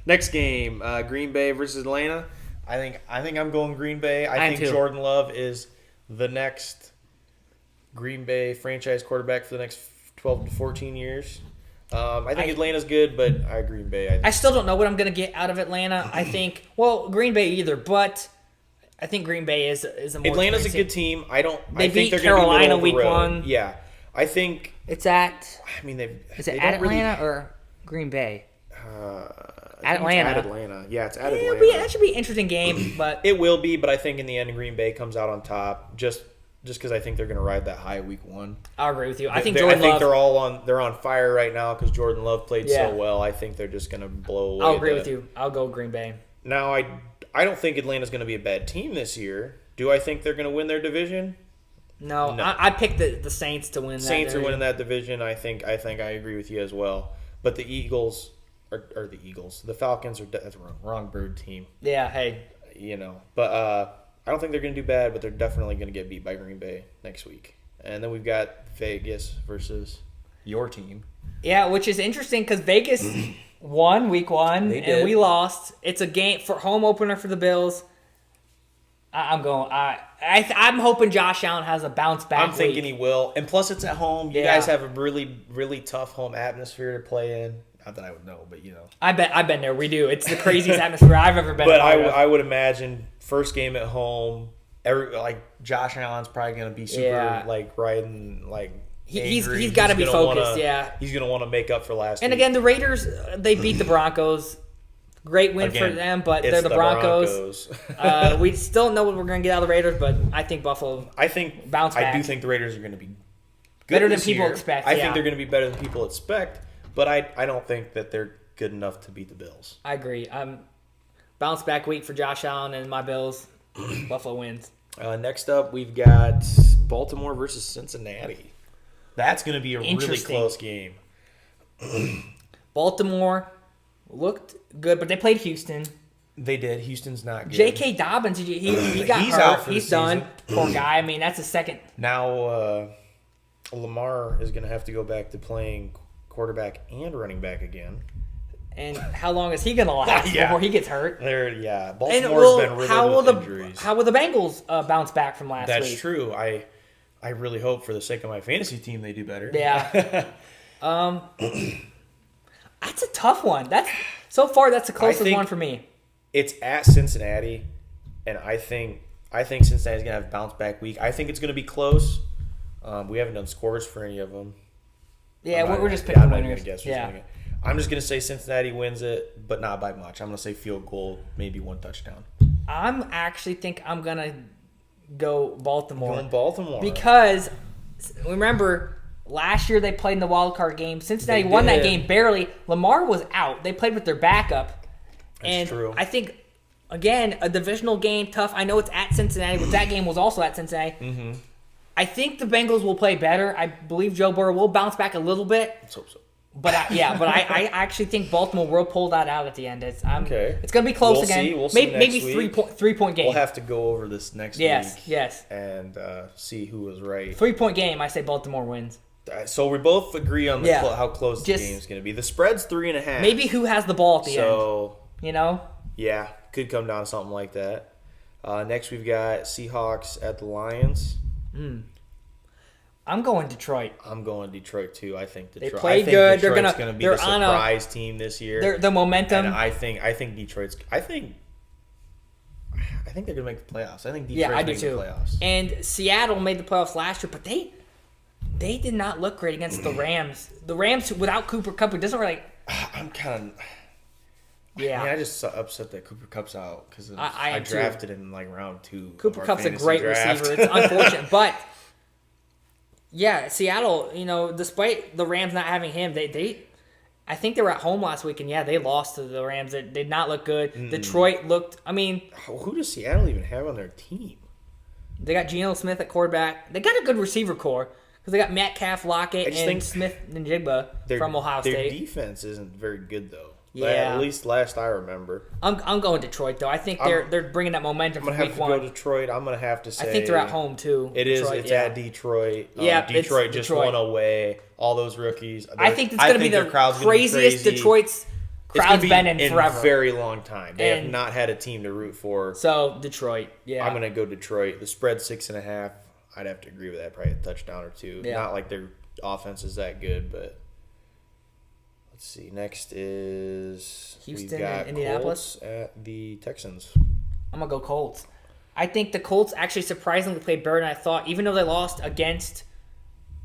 next game, Green Bay versus Atlanta. I think I'm going Green Bay. I
I am
think
too.
Jordan Love is the next Green Bay franchise quarterback for the next 12 to 14 years. I think Atlanta's good, but I agree Green Bay.
I still don't know what I'm going to get out of Atlanta. I think, Green Bay either, but I think Green Bay is a more
Atlanta's a good team. I
beat
think they're
Carolina
gonna be
week 1.
Yeah. I think
it's at.
I mean,
is it at Atlanta or Green Bay? At Atlanta.
At Atlanta. Yeah, it's at Atlanta.
That should be an interesting game, but
it will be. But I think in the end, Green Bay comes out on top. Just because I think they're going to ride that high week 1.
I'll agree with you. I think
they're on fire right now because Jordan Love played so well. I think they're just going to blow away.
I'll agree with you. I'll go Green Bay.
Now I don't think Atlanta's going to be a bad team this year. Do I think they're going to win their division?
No. I picked the Saints to win.
Saints are winning that division. I think I agree with you as well. But the Eagles are the Eagles. The Falcons are that's wrong bird team.
Yeah. Hey.
But I don't think they're going to do bad, but they're definitely going to get beat by Green Bay next week. And then we've got Vegas versus your team.
Yeah, which is interesting because Vegas won week 1 and we lost. It's a game for home opener for the Bills. I'm hoping Josh Allen has a bounce back.
I'm thinking he will, and plus it's at home. You guys have a really, really tough home atmosphere to play in. Not that I would know, but
I've been there. We do. It's the craziest atmosphere I've ever been.
But I would imagine first game at home. Josh Allen's probably going to be super riding
He's got to be focused.
He's going to want to make up for last.
And
week.
again, the Raiders they beat the Broncos. Great win for them, but they're the Broncos. We still don't know what we're going to get out of the Raiders, but I think Buffalo. Bounce back.
I do think the Raiders are going to be
better than people expect.
I think they're going to be better than people expect, but I don't think that they're good enough to beat the Bills.
I agree. Bounce back week for Josh Allen and my Bills. Buffalo wins.
Next up, we've got Baltimore versus Cincinnati. That's going to be a really close game.
Baltimore looked good, but they played Houston.
They did. Houston's not good.
J.K. Dobbins, he got
He's
hurt.
out for
He's
the
done.
season.
Poor guy. I mean, that's the second.
Now, Lamar is going to have to go back to playing quarterback and running back again.
And how long is he going to last before he gets hurt?
Baltimore's been riddled with injuries.
How will the Bengals bounce back from last week?
That's true. I really hope for the sake of my fantasy team they do better.
Yeah. That's a tough one. So far that's the closest one for me.
It's at Cincinnati, and I think Cincinnati's gonna have a bounce back week. I think it's gonna be close. We haven't done scores for any of them.
Yeah, we're just picking winners.
I'm not gonna guess. I'm just gonna say Cincinnati wins it, but not by much. I'm gonna say field goal, maybe 1 touchdown.
I'm actually think I'm gonna go Baltimore.
Going Baltimore
because remember. Last year they played in the wild card game. Cincinnati won that game barely. Lamar was out. They played with their backup.
That's true.
I think, again, a divisional game, tough. I know it's at Cincinnati, but that game was also at Cincinnati.
Mm-hmm.
I think the Bengals will play better. I believe Joe Burrow will bounce back a little bit.
Let's hope so.
But I actually think Baltimore will pull that out at the end. It's going to be close
we'll
again.
See. We'll see
maybe
next week.
3-point game.
We'll have to go over this next week.
Yes.
And see who was right.
3-point game. I say Baltimore wins.
So we both agree on how close the game's going to be. The spread's 3.5.
Maybe who has the ball at the end.
Yeah, could come down to something like that. Next we've got Seahawks at the Lions.
I'm going Detroit.
I'm going Detroit too. I think Detroit.
They played good.
Detroit's going to be the surprise team this year.
The momentum.
And I think Detroit's. I think they're going to make the playoffs. I think Detroit's making the playoffs.
And Seattle made the playoffs last year, but they did not look great against the Rams. The Rams without Cooper Kupp, who doesn't really.
I'm kind of.
Yeah.
I just upset that Cooper Kupp's out because I drafted him in round 2.
Cooper Kupp's a great receiver. It's unfortunate, but yeah, Seattle. Despite the Rams not having him, I think they were at home last week, and they lost to the Rams. They did not look good. Detroit looked. I mean,
who does Seattle even have on their team?
They got Geno Smith at quarterback. They got a good receiver core. Because they got Metcalf, Lockett, and Smith and Njigba from Ohio State.
Their defense isn't very good, though.
Yeah.
At least last I remember.
I'm going Detroit, though. I think they're bringing that momentum from week 1.
I'm going to have to go Detroit. I'm going to have to say.
I think they're at home, too.
It is. It's at Detroit. Detroit just won away. All those rookies.
I think it's going to be the craziest Detroit's crowd's been in forever.
A very long time. They have not had a team to root for.
So, Detroit,
I'm going to go Detroit. The spread's 6.5. I'd have to agree with that. Probably a touchdown or two.
Yeah.
Not like their offense is that good, but let's see. Next is
Houston
we've got
and Indianapolis
Colts at the Texans.
I'm gonna go Colts. I think the Colts actually surprisingly played better than I thought, even though they lost against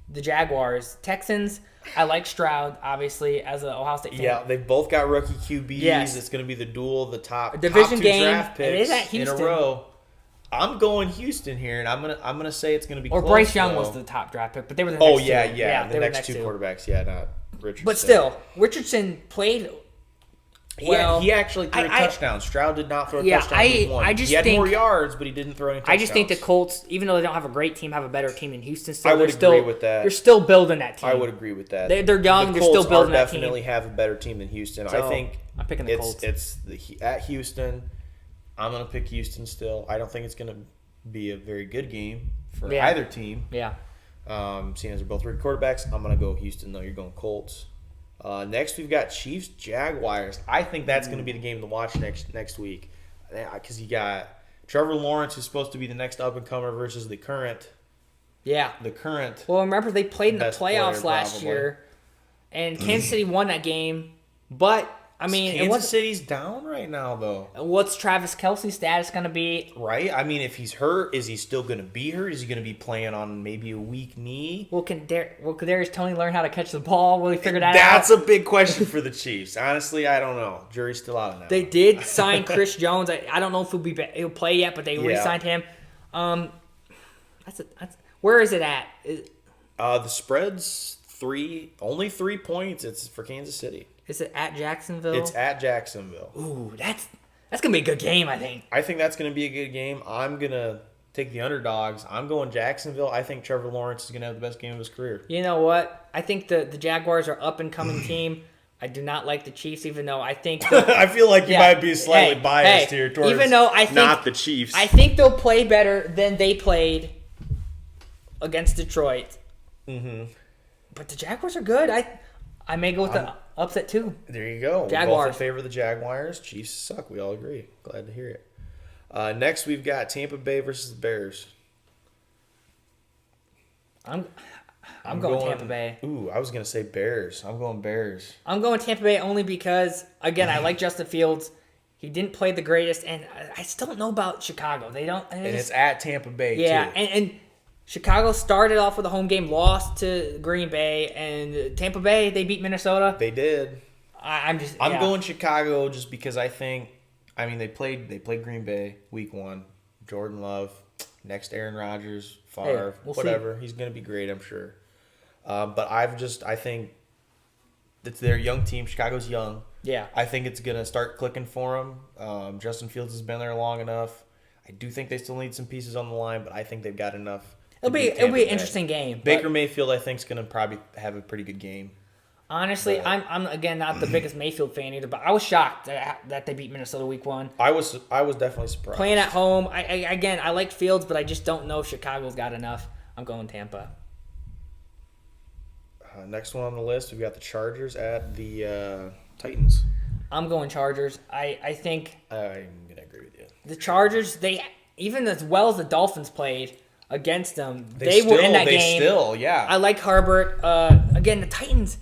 the Jaguars. Texans, I like Stroud, obviously, as an Ohio State fan.
Yeah, they've both got rookie QBs.
Yes.
It's going to be the duel of the top
Division
two
game.
draft
It
picks
is at
in a
Houston.
row. I'm going Houston here, and I'm gonna say it's going to be
Or
close,
Bryce Young
though.
was the top draft pick, but they were the
Oh
next
yeah,
two.
yeah.
they
The
were
next two quarterbacks, yeah, not Richardson.
But still, Richardson played well.
he actually threw a
I-
touchdown. Stroud did not throw a
Yeah,
touchdown. Week one.
I just
he had
think-
more yards, but he didn't throw any touchdowns.
I just think the Colts, even though they don't have a great team, have a better team than Houston. So
I would
they're still,
agree with that.
They're still building that team.
I would agree with that.
They're young.
The
They're still
Colts
building that team.
definitely have a better team than Houston.
So,
I think
I'm picking the Colts.
It's at Houston. I'm gonna pick Houston still. I don't think it's gonna be a very good game for
Yeah.
either team.
Yeah.
Seeing as they're both rookie quarterbacks, I'm gonna go Houston though. You're going Colts. Next we've got Chiefs Jaguars. I think that's gonna be the game to watch next week, because you got Trevor Lawrence, who's supposed to be the next up and comer, versus the current.
Yeah.
Well,
remember they played in the
best
playoffs
player,
last
probably.
year, and Kansas City won that game. But I mean,
Kansas City's down right now though.
what's Travis Kelce's status going to be?
Right? I mean, if he's hurt, is he still going to be hurt? Is he going to be playing on maybe a weak knee?
Will Kadarius Toney learn how to catch the ball? Will he figure that
That's
out?
a big question for the Chiefs. Honestly, I don't know. Jury's still out on that.
They did sign Chris Jones. I don't know if he'll play yet, but they re-signed him. Where is it at?
The spread's only 3 points. It's for Kansas City.
Is it at Jacksonville?
It's at Jacksonville.
Ooh, that's gonna be a good game, I think.
I think that's going to be a good game. I'm going to take the underdogs. I'm going Jacksonville. I think Trevor Lawrence is going to have the best game of his career.
You know what? I think the Jaguars are up and coming team. I do not like the Chiefs, even though I think
I feel like you
Yeah.
might be slightly biased here towards
even though I think,
not the Chiefs.
I think they'll play better than they played against Detroit.
Mm-hmm.
But the Jaguars are good. I may go with the upset too.
There you go. We're
Jaguars.
both in favor of the Jaguars. Chiefs suck. We all agree. Glad to hear it. Next, we've got Tampa Bay versus the Bears.
I'm going Tampa Bay.
Ooh, I was going to say Bears. I'm going Bears.
I'm going Tampa Bay only because, again, I like Justin Fields. He didn't play the greatest, and I still don't know about Chicago. They don't.
And it's at Tampa Bay,
yeah,
too.
and Chicago started off with a home game, lost to Green Bay, and Tampa Bay, they beat Minnesota.
They did.
I'm
going Chicago just because I think, they played Green Bay week 1. Jordan Love, next Aaron Rodgers, Favre,
we'll
whatever. He's going to be great, I'm sure. But I think it's their young team. Chicago's young.
Yeah.
I think it's going to start clicking for them. Justin Fields has been there long enough. I do think they still need some pieces on the line, but I think they've got enough.
It'll be an interesting game.
Baker Mayfield, I think, is going to probably have a pretty good game.
Honestly, I'm again not the biggest Mayfield fan either, but I was shocked that they beat Minnesota week 1.
I was definitely surprised.
Playing at home, I like Fields, but I just don't know if Chicago's got enough. I'm going Tampa.
Next one on the list, we've got the Chargers at the Titans.
I'm going Chargers. I think
I'm going to agree with you.
the Chargers, they even as well as the Dolphins played against them, they were in that game.
Yeah.
I like Herbert. Again, the Titans,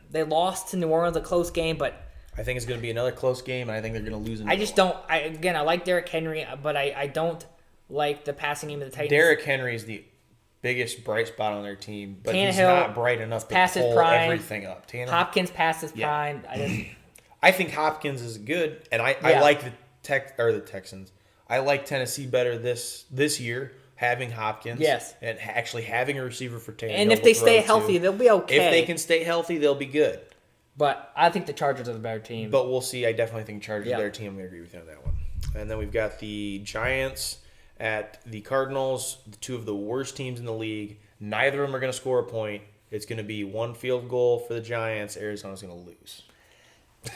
they lost to New Orleans, a close game, but
I think it's going to be another close game, and I think they're going to lose.
I just don't. I like Derrick Henry, but I don't like the passing game of the Titans.
Derrick Henry is the biggest bright spot on their team, but he's
Tannehill
not bright enough to
past his
pull
prime.
everything up.
Hopkins past his prime.
I think Hopkins is good, and I like the Texans. I like Tennessee better this year, having Hopkins.
Yes.
And actually having a receiver for Tannehill.
And if they stay healthy, they'll be okay.
If they can stay healthy, they'll be good.
But I think the Chargers are the better team.
But we'll see. I definitely think Chargers are their team. I'm going to agree with you on that one. And then we've got the Giants at the Cardinals, the two of the worst teams in the league. Neither of them are going to score a point. It's going to be one field goal for the Giants. Arizona's going to lose.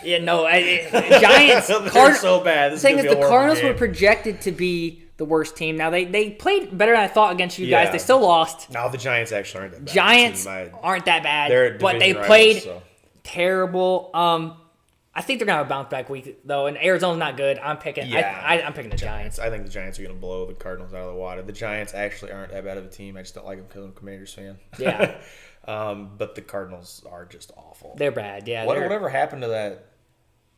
Yeah, no, Giants.
They're so bad.
The thing is, the Cardinals were projected to be the worst team. Now they played better than I thought against you guys. They still lost.
Now the Giants actually aren't that bad.
Giants aren't that bad,
They're
but they
rivals,
played terrible. I think they're gonna have a bounce back week though, and Arizona's not good. I'm picking.
Yeah.
I'm picking the Giants.
I think the Giants are going to blow the Cardinals out of the water. The Giants actually aren't that bad of a team. I just don't like them because I'm a Commanders fan.
Yeah.
But the Cardinals are just awful.
They're bad. Yeah.
Whatever happened to that?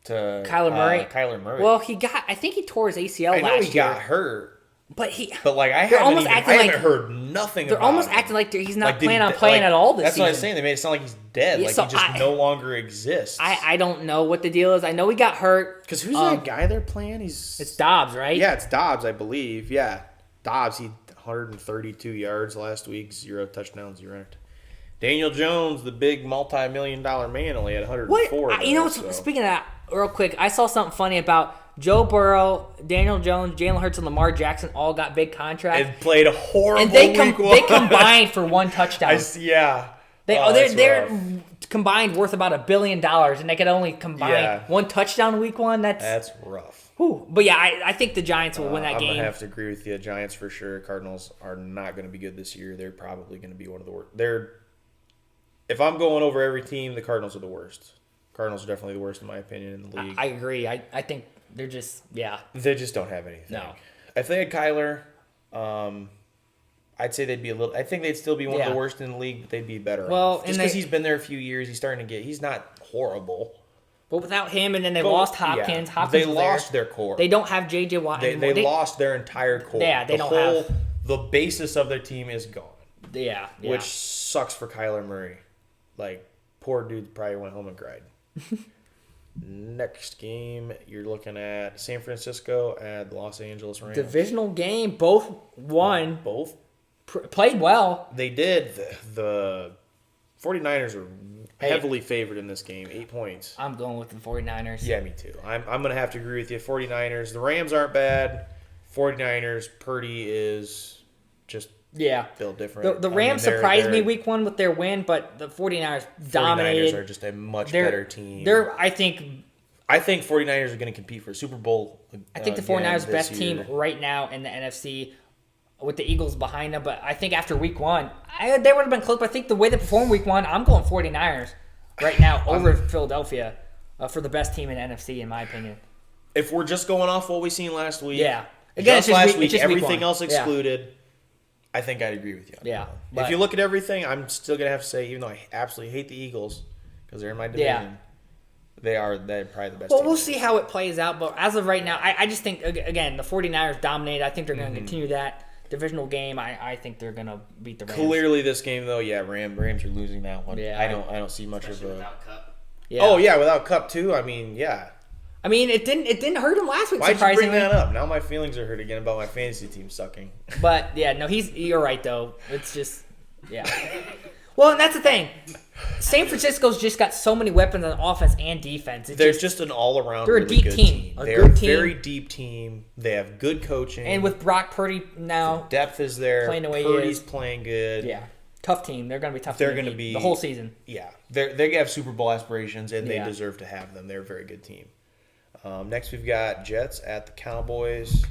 To
Kyler Murray.
Kyler Murray.
Well, I think he tore his ACL
I know
last
he
year.
got hurt.
But
like I haven't heard nothing.
They're
about
almost
him.
acting like he's not
Like,
planning on playing at all this
that's
season.
What I was saying. They made it sound like he's dead.
Yeah,
Like
so
he just no longer exists.
I don't know what the deal is. I know he got hurt.
Because who's that guy they're playing?
It's Dobbs, right?
Yeah, it's Dobbs, I believe. Yeah, Dobbs. He 132 yards last week, 0 touchdowns, 0 interceptions. Daniel Jones, the big multi-million-dollar man, only had 104.
What? Speaking of that, real quick, I saw something funny about Joe Burrow, Daniel Jones, Jalen Hurts, and Lamar Jackson all got big contracts.
And played a horrible
and they
week one.
they combined for one touchdown.
Yeah.
They're combined worth about $1 billion, and they could only combine one touchdown week one. That's
rough.
Whew. But yeah, I think the Giants will win that game.
I'm gonna have to agree with you. Giants for sure. Cardinals are not going to be good this year. They're probably going to be one of the worst. If I'm going over every team, the Cardinals are the worst. Cardinals are definitely the worst in my opinion in the league.
I agree. I think they're just
They just don't have anything.
No.
If they had Kyler, I'd say they'd be I think they'd still be one of the worst in the league, but they'd be better.
Well,
just because he's been there a few years, he's not horrible.
But without him, and then they lost Hopkins. Hopkins
they lost their core.
They don't have J.J. Watt anymore.
They lost their entire core.
Yeah, they don't have.
The basis of their team is gone.
Yeah.
Which sucks for Kyler Murray. Like, poor dude probably went home and cried. Next game, you're looking at San Francisco and Los Angeles Rams.
Divisional game. Both won.
Both
played well.
They did. The 49ers were heavily favored in this game, 8 points.
I'm going with the 49ers.
Yeah, me too. I'm going to have to agree with you. 49ers. The Rams aren't bad. 49ers, Purdy is just built different.
The Rams surprised me week one with their win, but the 49ers dominated.
49ers are just a much better team.
I think
49ers are going to compete for a Super Bowl.
I think the 49ers best team right now in the NFC with the Eagles behind them. But I think after week one, they would have been close. But I think the way they performed week one, I'm going 49ers right now over Philadelphia for the best team in the NFC, in my opinion.
If we're just going off what we seen last week.
Yeah.
Again, last week, everything else excluded. Yeah. I think I'd agree with you.
Yeah.
If you look at everything, I'm still going to have to say, even though I absolutely hate the Eagles because they're in my division, they're probably the best team.
We'll see how it plays out. But as of right now, I just think, again, the 49ers dominate. I think they're going to continue that divisional game. I think they're going to beat the Rams.
Clearly this game, though, Rams are losing that one.
Yeah.
I don't see much of a...
without Cup.
Yeah.
Oh, yeah, without Cup, too. I mean, yeah.
I mean, it didn't hurt him last week.
Why'd
surprisingly.
you bring that up? Now my feelings are hurt again about my fantasy team sucking.
But you're right though. It's just Well, and that's the thing. San Francisco's just got so many weapons on offense and defense.
They're just an all-around
they're a
really
deep
good
team.
They're a very deep team. They have good coaching.
And with Brock Purdy now,
the depth is there.
Playing the way
Purdy's
he is.
playing good.
Yeah. Tough team. They're going to be tough.
They're going to be
the whole season.
Yeah. They have Super Bowl aspirations, and they deserve to have them. They're a very good team. Next, we've got Jets at the Cowboys.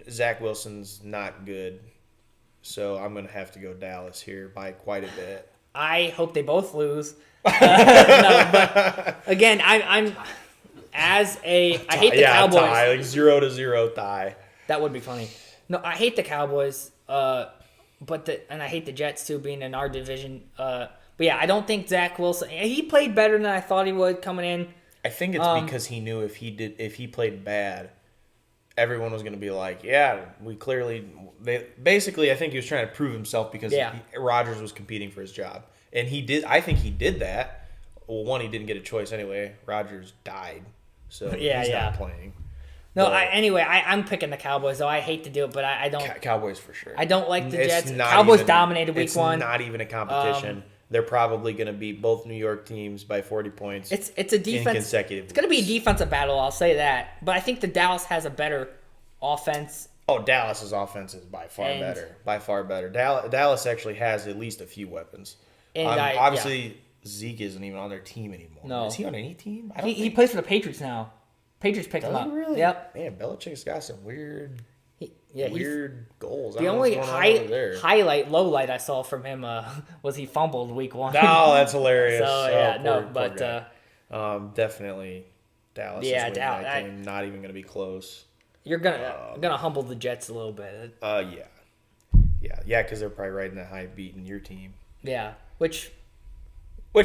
Zach Wilson's not good, so I'm going to have to go Dallas here by quite a bit.
I hope they both lose. No, but again, I hate the Cowboys.
Tie, like 0-0 tie.
That would be funny. No, I hate the Cowboys, and I hate the Jets too, being in our division. But yeah, I don't think Zach Wilson. He played better than I thought he would coming in.
I think it's because he knew if he played bad, everyone was going to be like, we clearly. Basically, I think he was trying to prove himself because Rodgers was competing for his job, and he did. I think he did that. Well, one, he didn't get a choice anyway. Rodgers died, so he's not playing.
No, I'm picking the Cowboys, though. I hate to do it, but I don't.
Cowboys for sure.
I don't like the Jets. Cowboys dominated week one.
It's not even a competition. They're probably going to beat both New York teams by 40 points.
It's a defense.
In consecutive.
It's going to be a defensive battle. I'll say that. But I think the Dallas has a better offense.
Oh, Dallas's offense is by far better. By far better. Dallas actually has at least a few weapons. And obviously, Zeke isn't even on their team anymore.
No.
Is he on any team?
He plays for the Patriots now. Patriots picked him up.
Really?
Yep.
Man, Belichick's got some weird goals.
The only low light I saw from him was he fumbled week one.
No, that's hilarious.
So, poor guy.
Definitely Dallas
Yeah,
is winning that game. Not even going to be close.
You're gonna humble the Jets a little bit.
Yeah, because they're probably riding that high beating your team.
Yeah, which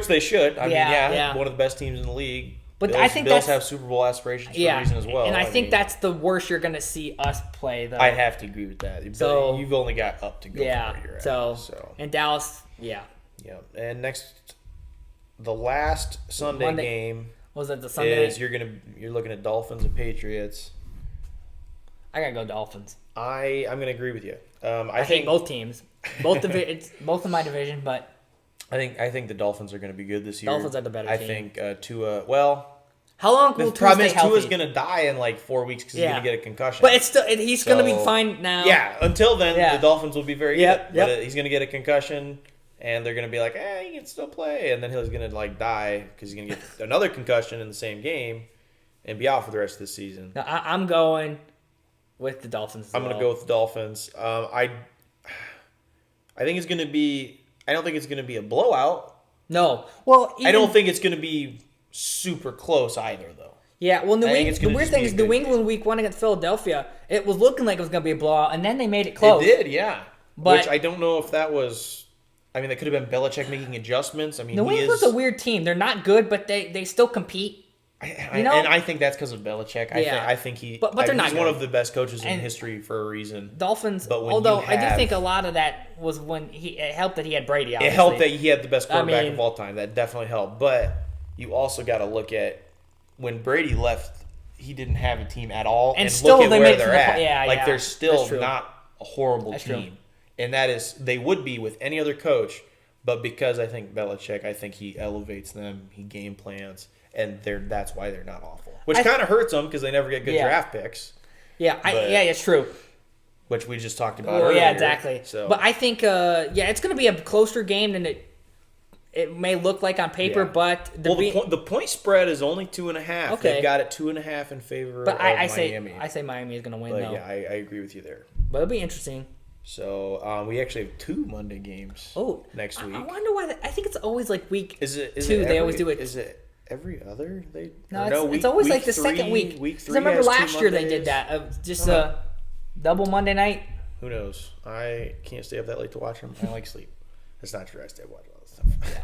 they should. I
Yeah.
mean, one of the best teams in the league.
But
Bills,
I think
Bills
that's-
have Super Bowl aspirations for a reason as well.
And I think
mean,
that's the worst you're gonna see us play, though.
I have to agree with that.
So-
But you've only got up to go from where you're at.
So and Dallas,
Yeah. And next, the last Sunday game
was it the Sunday?
is you're looking at Dolphins and Patriots.
I gotta go Dolphins.
I'm gonna agree with you.
I hate both teams, it's both in my division, but
I think the Dolphins are going to be good this year.
Dolphins are the better team.
I think Tua. Well,
how long will
the
Tua
problem
stay
is
healthy?
Tua's going to die in like 4 weeks because he's going to get a concussion.
But it's still he's going to be
So,
fine now.
Yeah. Until then, the Dolphins will be very
Yep,
good. But he's going to get a concussion, and they're going to be like, he can still play, and then he's going to like die because he's going to get another concussion in the same game, and be out for the rest of the season.
No, I'm going with the Dolphins.
I'm going to go with the Dolphins. I think it's going to be. I don't think it's going to be a blowout.
No. Well,
I don't think it's going to be super close either, though.
Yeah, well,
I think it's
the
gonna
weird
just
thing
be a
is
good
New England week 1 against Philadelphia, it was looking like it was going to be a blowout, and then they made it close.
It did, yeah.
But-
Which I don't know if that was... I mean, that could have been Belichick making adjustments. I mean,
New England's a weird team. They're not good, but they still compete.
And I think that's because of Belichick. I think he...
But they're not
he's one
good.
of the best coaches in
And
history for a reason.
Dolphins,
But when
although
you
I do
have-
think a lot of that was when it helped that he had Brady, obviously.
It helped that he had the best quarterback
mean-
of all time. That definitely helped. But you also got to look at when Brady left, he didn't have a team at all.
And
And
still
look at
they
where
made it to
they're
the
at.
yeah,
like,
yeah.
they're
That's
still
true.
not a horrible
That's
team.
true.
And that is, they would be with any other coach. But because I think Belichick, I think he elevates them, he game plans, and that's why they're not awful. Which kind of hurts them because they never get good draft picks,
Yeah, it's true.
which we just talked about
Oh,
earlier.
yeah, exactly.
So,
But I think, it's going to be a closer game than it may look like on paper,
Yeah.
but
the point spread is only 2.5.
Okay.
They've got it 2.5 in favor
but
of
I
Miami.
say Miami is going to win,
But
though.
yeah, I agree with you there.
But it'll be interesting.
So we actually have 2 Monday games next week.
I wonder why. I think it's always like week
Is it
2. They always do it.
Is it every other?
It's always like the second week.
Week 3
'Cause I remember
has 2
last year they
Mondays.
did that. Just double Monday night.
Who knows? I can't stay up that late to watch them. I like sleep. That's not true. I stay up watching all this stuff.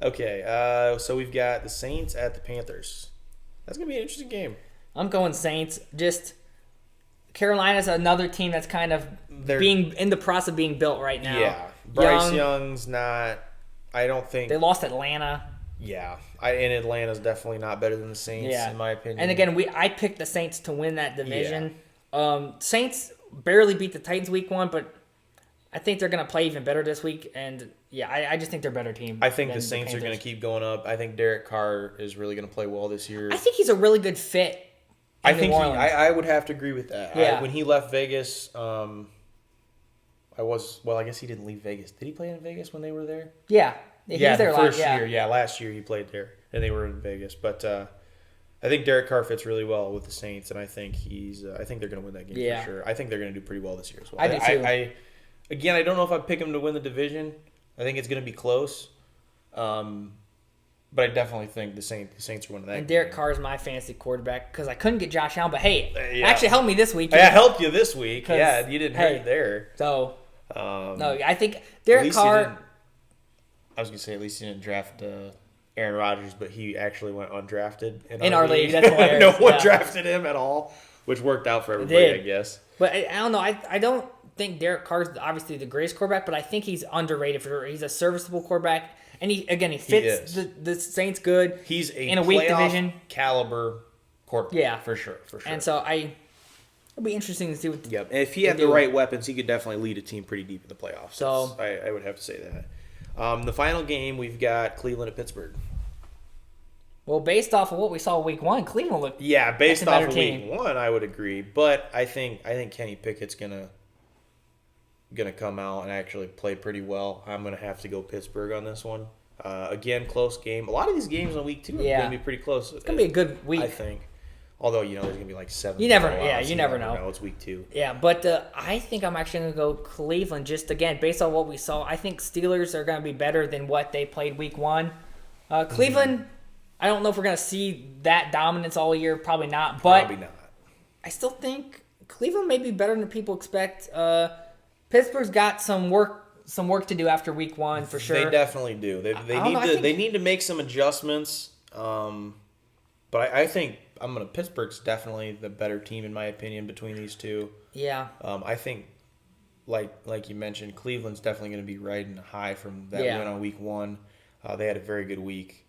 Okay, so we've got the Saints at the Panthers. That's going to be an interesting game.
I'm going Saints. Just Carolina's another team that's kind of being in the process of being built right now.
Yeah. Bryce Young's not... I don't think...
They lost Atlanta.
Yeah. And Atlanta's definitely not better than the Saints, in my opinion.
And again, I picked the Saints to win that division. Saints barely beat the Titans week 1, but I think they're going to play even better this week. And, I just think they're a better team.
I think the Saints are going to keep going up. I think Derek Carr is really going to play well this year.
I think he's a really good fit.
I think I would have to agree with that.
Yeah.
When he left Vegas, I guess he didn't leave Vegas. Did he play in Vegas when they were there?
Yeah. He was there
the first
last
year. Yeah, last year he played there, and they were in Vegas. But I think Derek Carr fits really well with the Saints, and I think I think they're going to win that game for sure. I think they're going to do pretty well this year as well.
I do too.
Again, I don't know if I'd pick them to win the division. I think it's going to be close. But I definitely think the Saints are winning that.
And Derek Carr is my fantasy quarterback because I couldn't get Josh Allen. But hey, actually helped me this week.
I helped you this week. Yeah, you didn't hurt there.
So no, I think Derek Carr.
I was gonna say at least he didn't draft Aaron Rodgers, but he actually went undrafted
in our league. That's hilarious.
No one drafted him at all, which worked out for everybody, I guess.
But I don't know. I don't think Derek Carr's obviously the greatest quarterback, but I think he's underrated. He's a serviceable quarterback. And he fits the Saints good.
He's
in a weak division
caliber quarterback.
Yeah,
for sure.
And so it'll be interesting to see what.
Yep. And if he had the right weapons, he could definitely lead a team pretty deep in the playoffs.
So
I would have to say that. The final game we've got Cleveland at Pittsburgh.
Well, based off of what we saw week 1, Cleveland looked
based off of week 1, I would agree. But I think Kenny Pickett's gonna come out and actually play pretty well. I'm gonna have to go Pittsburgh on this one. Again, close game. A lot of these games on week 2 are gonna be pretty close.
It's gonna be a good week,
I think. Although there's gonna be like 7.
You never know.
It's week 2.
Yeah, but I think I'm actually gonna go Cleveland. Just again, based on what we saw, I think Steelers are gonna be better than what they played week 1. Cleveland, I don't know if we're going to see that dominance all year. Probably not. But
Probably not.
I still think Cleveland may be better than people expect. Pittsburgh's got some work to do after week 1 for sure.
They definitely do. They need to make some adjustments. But I think Pittsburgh's definitely the better team in my opinion between these two.
Yeah.
I think, like you mentioned, Cleveland's definitely going to be riding high from that win on week 1. They had a very good week.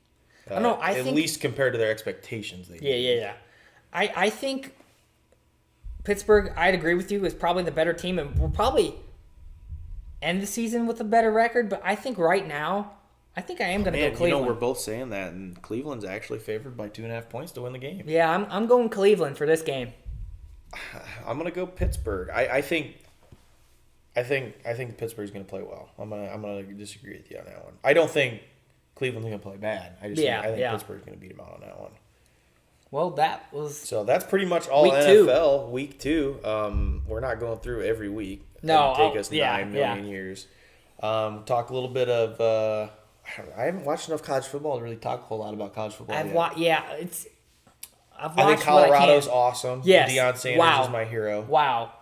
I think,
at least compared to their expectations.
Yeah. I think Pittsburgh, I'd agree with you, is probably the better team, and we'll probably end the season with a better record. But I think right now, I am going to go Cleveland.
We're both saying that, and Cleveland's actually favored by 2.5 points to win the game.
Yeah, I'm going Cleveland for this game.
I'm going to go Pittsburgh. I think Pittsburgh's going to play well. I'm going to disagree with you on that one. I don't think Cleveland's going to play bad. I think Pittsburgh's going to beat them out on that one.
Well,
that's pretty much all
week
NFL. Week 2. We're not going through every week.
No,
it'll take us 9 million years. Talk a little bit of. I haven't watched enough college football to really talk a whole lot about college football.
I've watched
I think Colorado's awesome.
Yes.
Deion Sanders is my hero.
Wow.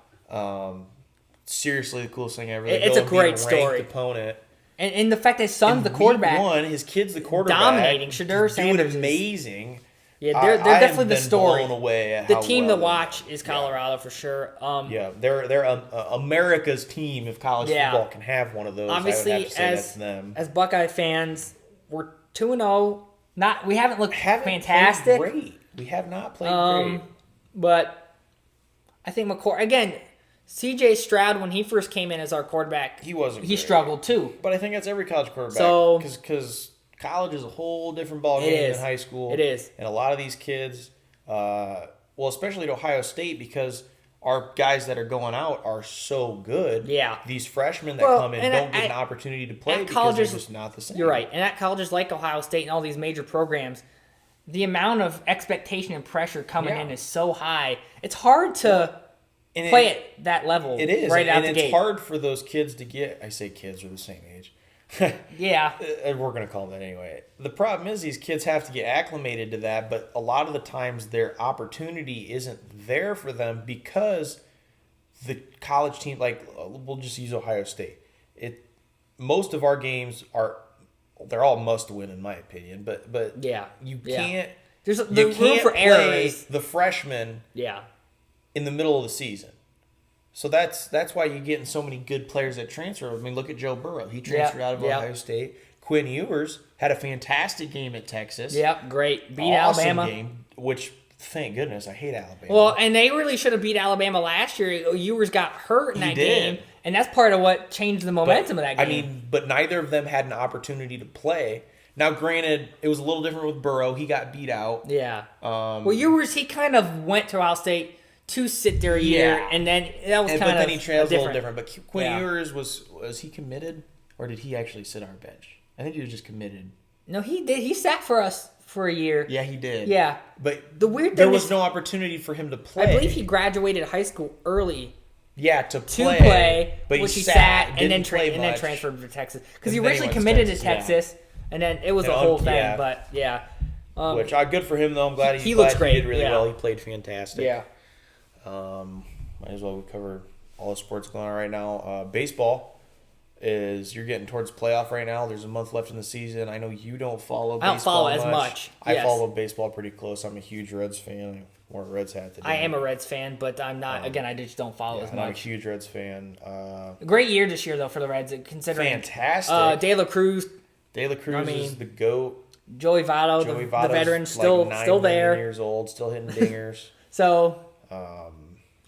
Seriously, the coolest thing ever.
It's a great story.
Opponent.
And the fact that his son's the quarterback.
Week 1, his kid's the quarterback.
Dominating. Shedeur Sanders.
Doing amazing.
Yeah, they're definitely the story.
Blown away at
the
how
team
well
to watch is Colorado for sure.
They're America's team. If college football can have one of those,
obviously,
I would have to say that's them.
As Buckeye fans, we're 2-0. We haven't looked fantastic.
Great. We have not played great.
But I think McCord again. C.J. Stroud, when he first came in as our quarterback, he struggled too.
But I think that's every college quarterback.
So
because college is a whole different ballgame than high school.
It is.
And a lot of these kids, especially at Ohio State, because our guys that are going out are so good.
Yeah.
These freshmen that come in don't get an opportunity to play because they're just not the same.
You're right. And at colleges like Ohio State and all these major programs, the amount of expectation and pressure coming in is so high. It's hard to play at that level.
It is.
Right out the gate.
It's hard for those kids to get. I say kids are the same age.
Yeah.
We're going to call that anyway. The problem is these kids have to get acclimated to that, but a lot of the times their opportunity isn't there for them because the college team, we'll just use Ohio State. Most of our games they're all must win in my opinion, but you can't.
There's room for errors.
The freshmen in the middle of the season. So that's why you're getting so many good players that transfer. I mean, look at Joe Burrow. He transferred out of Ohio State. Quinn Ewers had a fantastic game at Texas.
Yep, great. Beat
awesome
Alabama.
Game, which, thank goodness, I hate Alabama.
Well, and they really should have beat Alabama last year. Ewers got hurt in that game, and that's part of what changed the momentum of that game.
I mean, but neither of them had an opportunity to play. Now, granted, it was a little different with Burrow. He got beat out.
Yeah. Ewers, he kind of went to Ohio State to sit there a year, and then that was kind of
But then he trailed a little different. But Quinn Ewers, was he committed, or did he actually sit on our bench? I think he was just committed.
No, he did. He sat for us for a year.
Yeah, he did.
Yeah.
But
the weird thing
there was no opportunity for him to play.
I believe he graduated high school early.
Yeah, to play. But
which he sat and then transferred to Texas. Because he originally committed to Texas, and then it was a whole thing. Yeah. But,
which, good for him, though. I'm glad
he looks great.
He did really well. He played fantastic.
Yeah.
Might as well cover all the sports going on right now. Baseball you're getting towards playoff right now. There's a month left in the season. I know you don't follow baseball.
I don't follow as much.
I follow baseball pretty close. I'm a huge Reds fan. I wore a Reds hat today.
I am a Reds fan, but I'm not. Again, I just don't follow as much.
I'm a huge Reds fan.
Great year this year though for the Reds, considering
fantastic.
De La Cruz.
Is the GOAT.
Joey Votto, the veteran, still there.
9 years old, still hitting dingers.
So.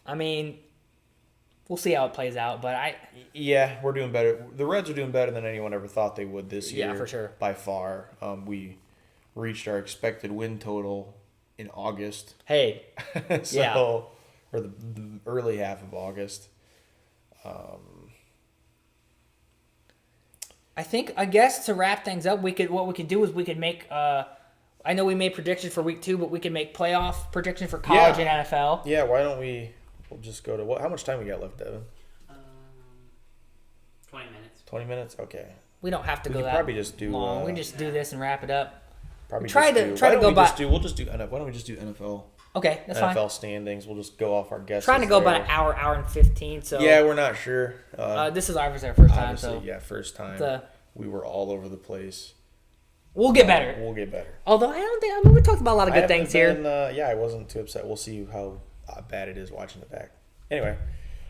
I mean, we'll see how it plays out, but
we're doing better. The Reds are doing better than anyone ever thought they would this year.
Yeah, for sure.
By far. We reached our expected win total in August.
Hey.
Or the early half of August.
I guess to wrap things up, what we could do is we could make I know we made predictions for week 2, but we can make playoff predictions for college and NFL.
Yeah, why don't we'll just go to how much time we got left, Devin?
20 minutes.
20 minutes? Okay.
We don't have to go that
probably just do
long. We can just do this and wrap it up.
Probably
Try
just
to-
do,
try to
why don't
go
we
by-
just do, we'll just do NFL. Why don't we just do NFL?
Okay, that's
NFL
fine.
standings. We'll just go off our guesses.
Trying to go
there.
about an hour and 15. So
Yeah, we're not sure.
this is obviously our first time,
Obviously,
so
yeah, first time.
the-
We were all over the place.
we'll get better.
We'll get better.
Although I mean, we talked about a lot of good things here.
Yeah, I wasn't too upset. We'll see how bad it is watching it back. Anyway,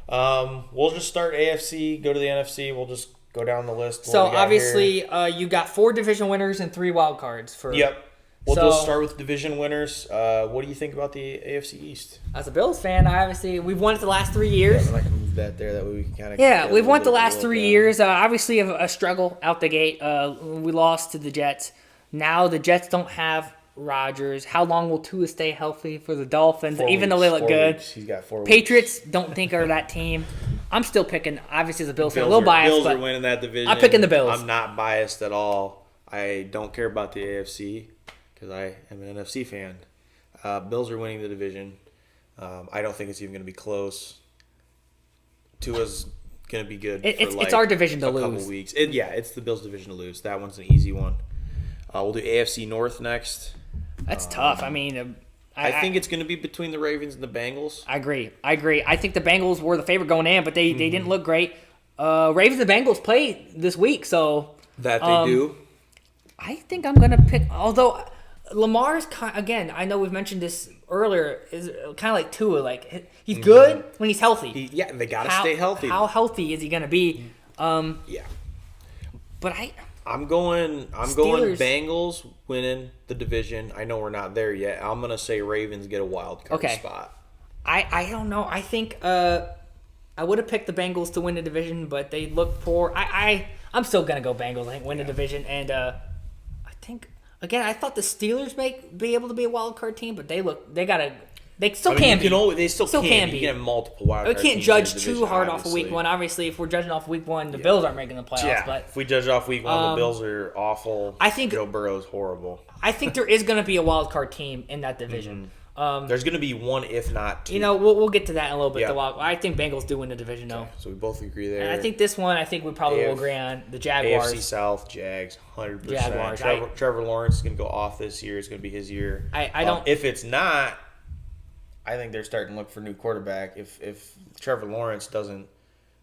we'll just start AFC, go to the NFC. We'll just go down the list.
So
what we got
obviously,
here.
you got 4 division winners and 3 wild cards for.
Yep. We'll
So-
just start with division winners. What do you think about the AFC East?
As a Bills fan, obviously we've won it the last 3
Yeah,
years.
we're not gonna move that there. That way we can kind of.
Yeah, we've won the last 3 years. Obviously, a struggle out the gate. We lost to the Jets. Now the Jets don't have Rodgers. How long will Tua stay healthy for the Dolphins? Even though they look good.
He's got 4 weeks.
Patriots don't think are that team. I'm still picking, obviously, as a Bills fan, a
Bills
little biased,
Bills
but
are winning that division.
I'm picking the Bills.
I'm not biased at all. I don't care about the AFC because I am an NFC fan. Bills are winning the division. I don't think it's even going to be close. Tua's going to be good.
It's our division to
a couple
lose.
weeks. It's the Bills' division to lose. That one's an easy one. We'll do AFC North next.
That's tough. I mean,
I think it's going to be between the Ravens and the Bengals.
I agree. I think the Bengals were the favorite going in, but they didn't look great. Ravens and Bengals play this week, so
That they do.
I think I'm gonna pick. Although Lamar's again, I know we've mentioned this earlier, is kind of like Tua. Like he's good when he's healthy.
They got to stay healthy.
How healthy is he gonna be?
Yeah.
But
I'm going
Steelers.
Bengals winning the division. I know we're not there yet. I'm going to say Ravens get a wild card
Okay.
spot.
I don't know. I think I would have picked the Bengals to win the division, but they look poor. I'm still gonna go Bengals. I think win the division, and I think again I thought the Steelers may be able to be a wild card team, but they still can be.
They still can be. You can have multiple wild
We
card
can't
teams
judge
in the
too
division,
hard off of
obviously.
week 1. Obviously, if we're judging off week 1, the Bills aren't making the playoffs.
Yeah,
But
if we judge off week 1, the Bills are awful.
I think-
Joe Burrow's horrible.
I think there is going to be a wild card team in that division.
There's going to be one, if not two.
We'll get to that in a little bit.
Yeah.
I think Bengals do win the division though.
So we both agree there.
And I think this one, we probably will
AF
agree on the Jaguars.
AFC South, Jags, 100%.
Jaguars.
Trevor Lawrence is going to go off this year. It's going to be his year.
I don't.
If it's not, I think they're starting to look for a new quarterback. If Trevor Lawrence doesn't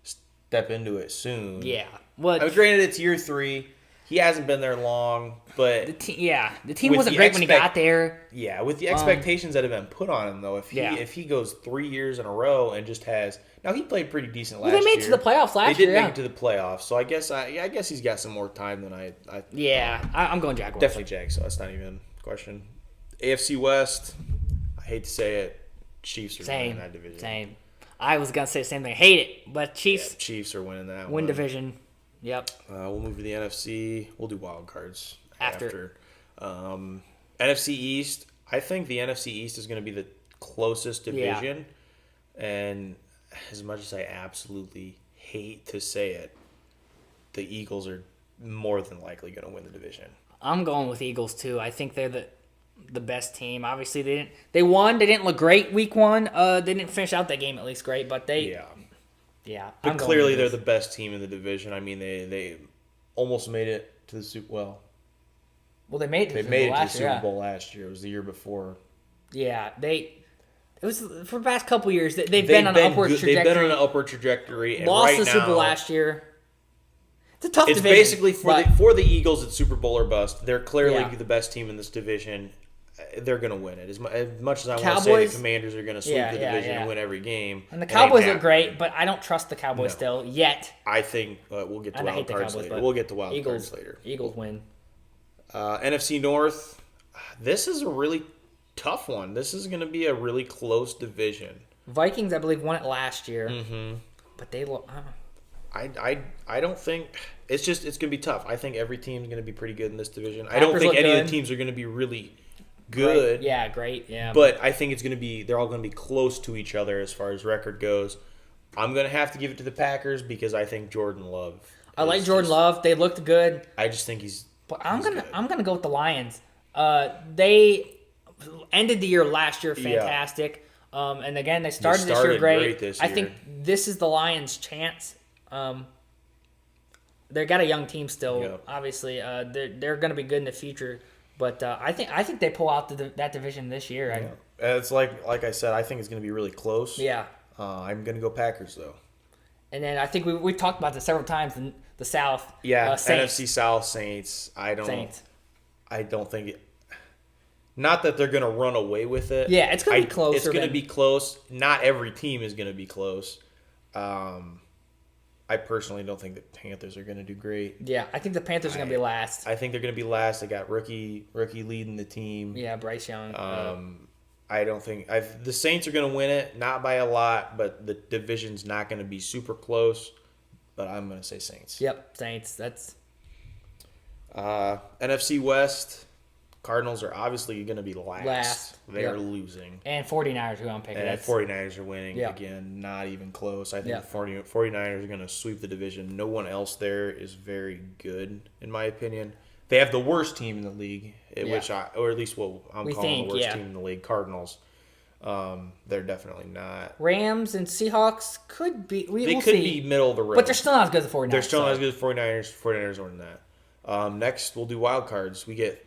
step into it soon.
Yeah. Well,
I mean, granted, it's year 3. He hasn't been there long, but
the team
with
wasn't
the
great when he got there.
yeah, with the expectations that have been put on him, though, if he goes 3 years in a row and just has now he played pretty decent last
Well,
year.
they made it to the playoffs last
They
year.
did make it to the playoffs, so I guess he's got some more time than I
I'm going Jaguars.
definitely Jags. So that's not even a question. AFC West, I hate to say it, Chiefs are winning that division.
Same. I was gonna say the same thing. Hate it, but Chiefs
Chiefs are winning that
win
one.
division. Yep.
We'll move to the NFC. We'll do wild cards
After.
NFC East. I think the NFC East is going to be the closest division. And as much as I absolutely hate to say it, the Eagles are more than likely going to win the division.
I'm going with Eagles too. I think they're the best team. Obviously, they won. They didn't look great week 1. They didn't finish out that game at least great, but
Yeah.
I'm
But
going
clearly they're
Eagles.
the best team in the division. I mean, they almost made it to the Super Bowl.
Well, they made it.
They
to
made
the
it to the
last year,
Super Bowl last year. It was the year before.
Yeah, it was for the past couple years. They've been on an upward trajectory.
They've been on an upward trajectory. And
Lost
right
the Super Bowl
now,
last year. It's a tough
It's
division.
basically
but
for the Eagles, it's Super Bowl or bust. They're clearly
Yeah.
the best team in this division. They're going to win it. As much as I want to say
Cowboys-
the Commanders are going to sweep
Yeah,
the
yeah,
division
yeah.
and win every game.
And the
it ain't
Cowboys look
happening.
great, but I don't trust the Cowboys
No.
still yet.
I think we'll get to
And I hate
wild
the
cards
Cowboys,
later.
but
We'll get to wild
Eagles
cards later.
Eagles win.
NFC North. This is a really tough one. This is going to be a really close division.
Vikings, I believe, won it last year.
Mm-hmm.
But they look.
I don't think it's going to be tough. I think every team's going to be pretty good in this division. I don't
Packers
think
look
any of
good.
the teams are going to be really good.
Great. Yeah, great. Yeah.
But I think it's going to be they're all going to be close to each other as far as record goes. I'm going to have to give it to the Packers because I think Jordan Love.
I like
is
Jordan
just-
Love. They looked good.
I just think he's.
But I'm
good.
gonna go with the Lions. They ended the year last year
Yeah.
fantastic. And again, they started this year
started
great.
great this
I
year.
think this is the Lions' chance. They got a young team still.
Yep.
Obviously, they're going to be good in the future. But I think they pull out that division this year.
It's like I said, I think it's going to be really close.
Yeah.
I'm going to go Packers, though.
And then I think we've talked about this several times in the South.
Yeah,
Saints.
NFC South Saints.
Saints.
I don't think it. Not that they're going to run away with it.
Yeah, it's going to be close.
It's going to be close. Not every team is going to be close. I personally don't think the Panthers are going to do great.
Yeah, I think the Panthers are going to be last.
I think they're going to be last. They got rookie leading the team.
Yeah, Bryce Young.
I don't think the Saints are going to win it, not by a lot, but the division's not going to be super close. But I'm going to say Saints.
Yep, Saints. That's
NFC West. Cardinals are obviously going to be last. They are losing.
And 49ers who I'm picking.
And 49ers are winning.
Yeah.
Again, not even close. I think
Yeah.
the 49ers are going to sweep the division. No one else there is very good, in my opinion. They have the worst team in the league, or at least what I'm calling the worst team in the league, Cardinals. They're definitely not.
Rams and Seahawks could be.
They could be middle of the road.
But they're still not as good as the 49ers.
They're still not as good as 49ers. 49ers are winning that. Next, we'll do wild cards. We get